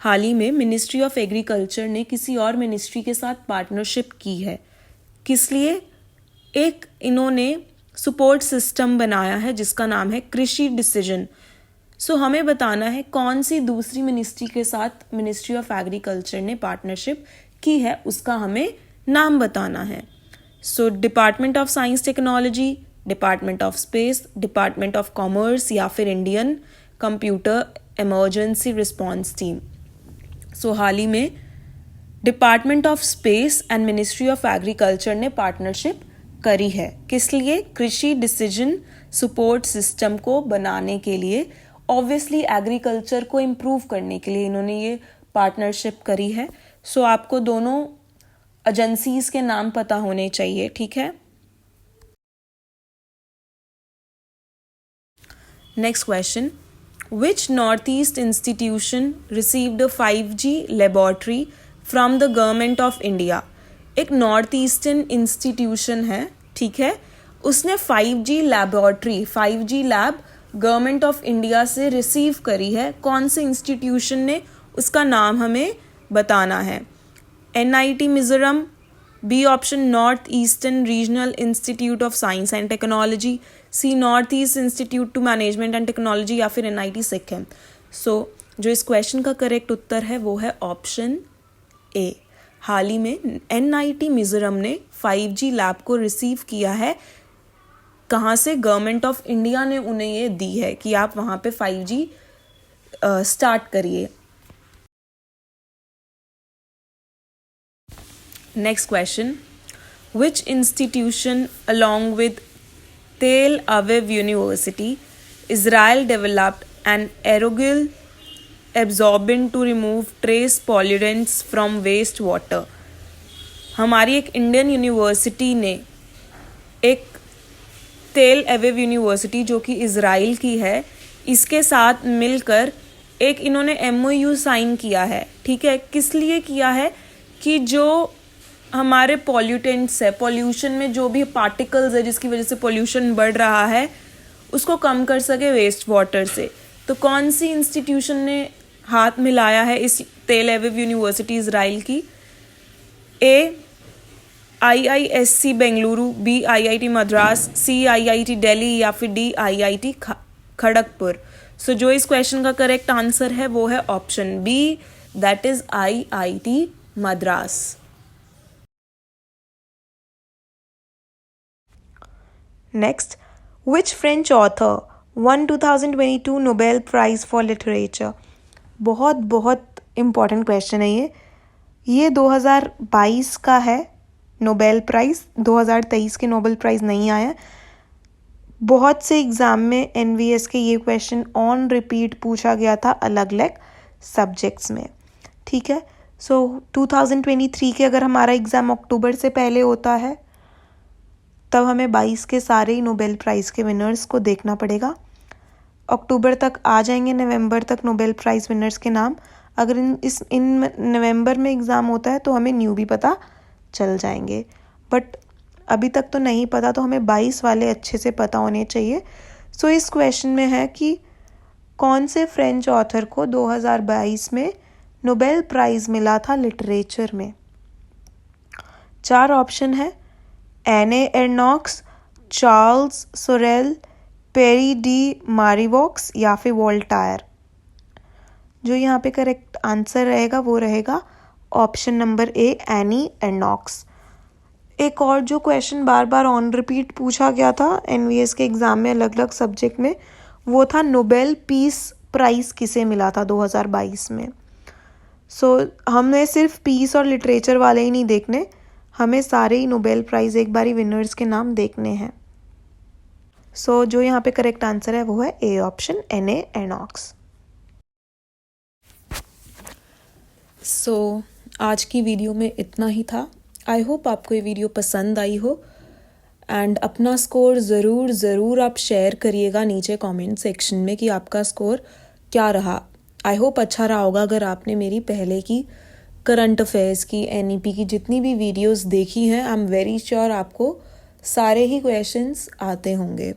हाल ही में मिनिस्ट्री ऑफ एग्रीकल्चर ने किसी और मिनिस्ट्री के साथ पार्टनरशिप की है. किस लिए? एक इन्होंने सपोर्ट सिस्टम बनाया है जिसका नाम है कृषि डिसीजन. सो हमें बताना है कौन सी दूसरी मिनिस्ट्री के साथ मिनिस्ट्री ऑफ एग्रीकल्चर ने पार्टनरशिप की है, उसका हमें नाम बताना है. So department of science technology, department of space, department of commerce या फिर Indian computer emergency response team. So हाल ही में department of space and ministry of agriculture ने पार्टनरशिप करी है. किस लिए? कृषि डिसीजन सपोर्ट सिस्टम को बनाने के लिए, ऑब्वियसली एग्रीकल्चर को इम्प्रूव करने के लिए इन्होंने ये पार्टनरशिप करी है. सो आपको दोनों एजेंसीज के नाम पता होने चाहिए, ठीक है. Next question. Which Northeast institution received a 5G laboratory from the government of India? एक नॉर्थ ईस्टर्न इंस्टीट्यूशन है, ठीक है, उसने 5G laboratory, 5G lab government of India से रिसीव करी है. कौन से इंस्टीट्यूशन ने, उसका नाम हमें बताना है. NIT Mizoram, B option north eastern regional institute of science and technology, C north east institute to management and technology या फिर NIT सिक्किम. सो जो इस क्वेश्चन का करेक्ट उत्तर है वो है ऑप्शन ए. हाल ही में NIT मिजोरम ने 5G लैब को रिसीव किया है. कहाँ से? गवर्नमेंट ऑफ इंडिया ने उन्हें ये दी है कि आप वहाँ पे 5G स्टार्ट करिए. Next question. Which institution along with Tel Aviv University, Israel developed an aerogel absorbent to remove trace pollutants from waste water? हमारी एक इंडियन यूनिवर्सिटी ने एक तेल अविव यूनिवर्सिटी जो कि इज़राइल की है, इसके साथ मिलकर एक इन्होंने MOU साइन किया है, ठीक है. किस लिए किया है? कि जो हमारे पॉल्यूटेंट्स है, पॉल्यूशन में जो भी पार्टिकल्स है जिसकी वजह से पॉल्यूशन बढ़ रहा है, उसको कम कर सके वेस्ट वाटर से. तो कौन सी इंस्टीट्यूशन ने हाथ मिलाया है इस तेल अविव यूनिवर्सिटी इज़राइल की? A IISc Bengaluru, B IIT Madras, C IIT Delhi या फिर डी IIT खड़गपुर. सो जो इस क्वेश्चन का करेक्ट आंसर है वो है option B, that is IIT Madras. Next, which French author won 2022 Nobel Prize for Literature? बहुत बहुत इम्पॉर्टेंट क्वेश्चन है ये 2022 का है नोबेल प्राइज़. 2023 के नोबेल प्राइज़ नहीं आया. बहुत से एग्ज़ाम में NVS के ये क्वेश्चन ऑन रिपीट पूछा गया था अलग अलग सब्जेक्ट्स में, ठीक है. सो 2023 के अगर हमारा एग्ज़ाम अक्टूबर से पहले होता है तब हमें 22 के सारे ही नोबेल प्राइज़ के विनर्स को देखना पड़ेगा. अक्टूबर तक आ जाएंगे, नवंबर तक नोबेल प्राइज़ विनर्स के नाम. अगर इन नवंबर में एग्ज़ाम होता है तो हमें न्यू भी पता चल जाएंगे, बट अभी तक तो नहीं पता, तो हमें 22 वाले अच्छे से पता होने चाहिए. सो इस क्वेश्चन में है कि कौन से फ्रेंच ऑथर को 2022 में नोबेल प्राइज़ मिला था लिटरेचर में. 4 ऑप्शन है. एने एर्नॉक्स, चार्ल्स सोरेल, पेरी डी मारीवॉक्स या फिर वोल्टायर. जो यहाँ पे करेक्ट आंसर रहेगा वो रहेगा ऑप्शन नंबर ए, एनी एर्नॉक्स. एक और जो question bar bar on repeat पूछा गया था NVS के एग्ज़ाम में अलग अलग सब्जेक्ट में, वो था नोबेल पीस प्राइज़ किसे मिला था 2022 में. सो हमें सिर्फ पीस और लिटरेचर वाले ही नहीं देखने, हमें सारे ही नोबेल प्राइज़ एक बारी विनर्स के नाम देखने हैं. सो जो यहाँ पे करेक्ट आंसर है वो है ए ऑप्शन, एने एर्नॉक्स. सो आज की वीडियो में इतना ही था. आई होप आपको ये वीडियो पसंद आई हो, एंड अपना स्कोर ज़रूर आप शेयर करिएगा नीचे कमेंट सेक्शन में कि आपका स्कोर क्या रहा. आई होप अच्छा रहा होगा अगर आपने मेरी पहले की करंट अफेयर्स की, NEP की जितनी भी वीडियोस देखी हैं, आई एम वेरी श्योर आपको सारे ही क्वेश्चंस आते होंगे.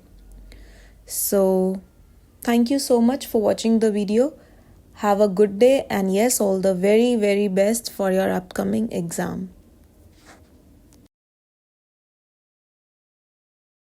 सो thank you so much for watching the video. Have a good day and yes, all the very, very best for your upcoming exam.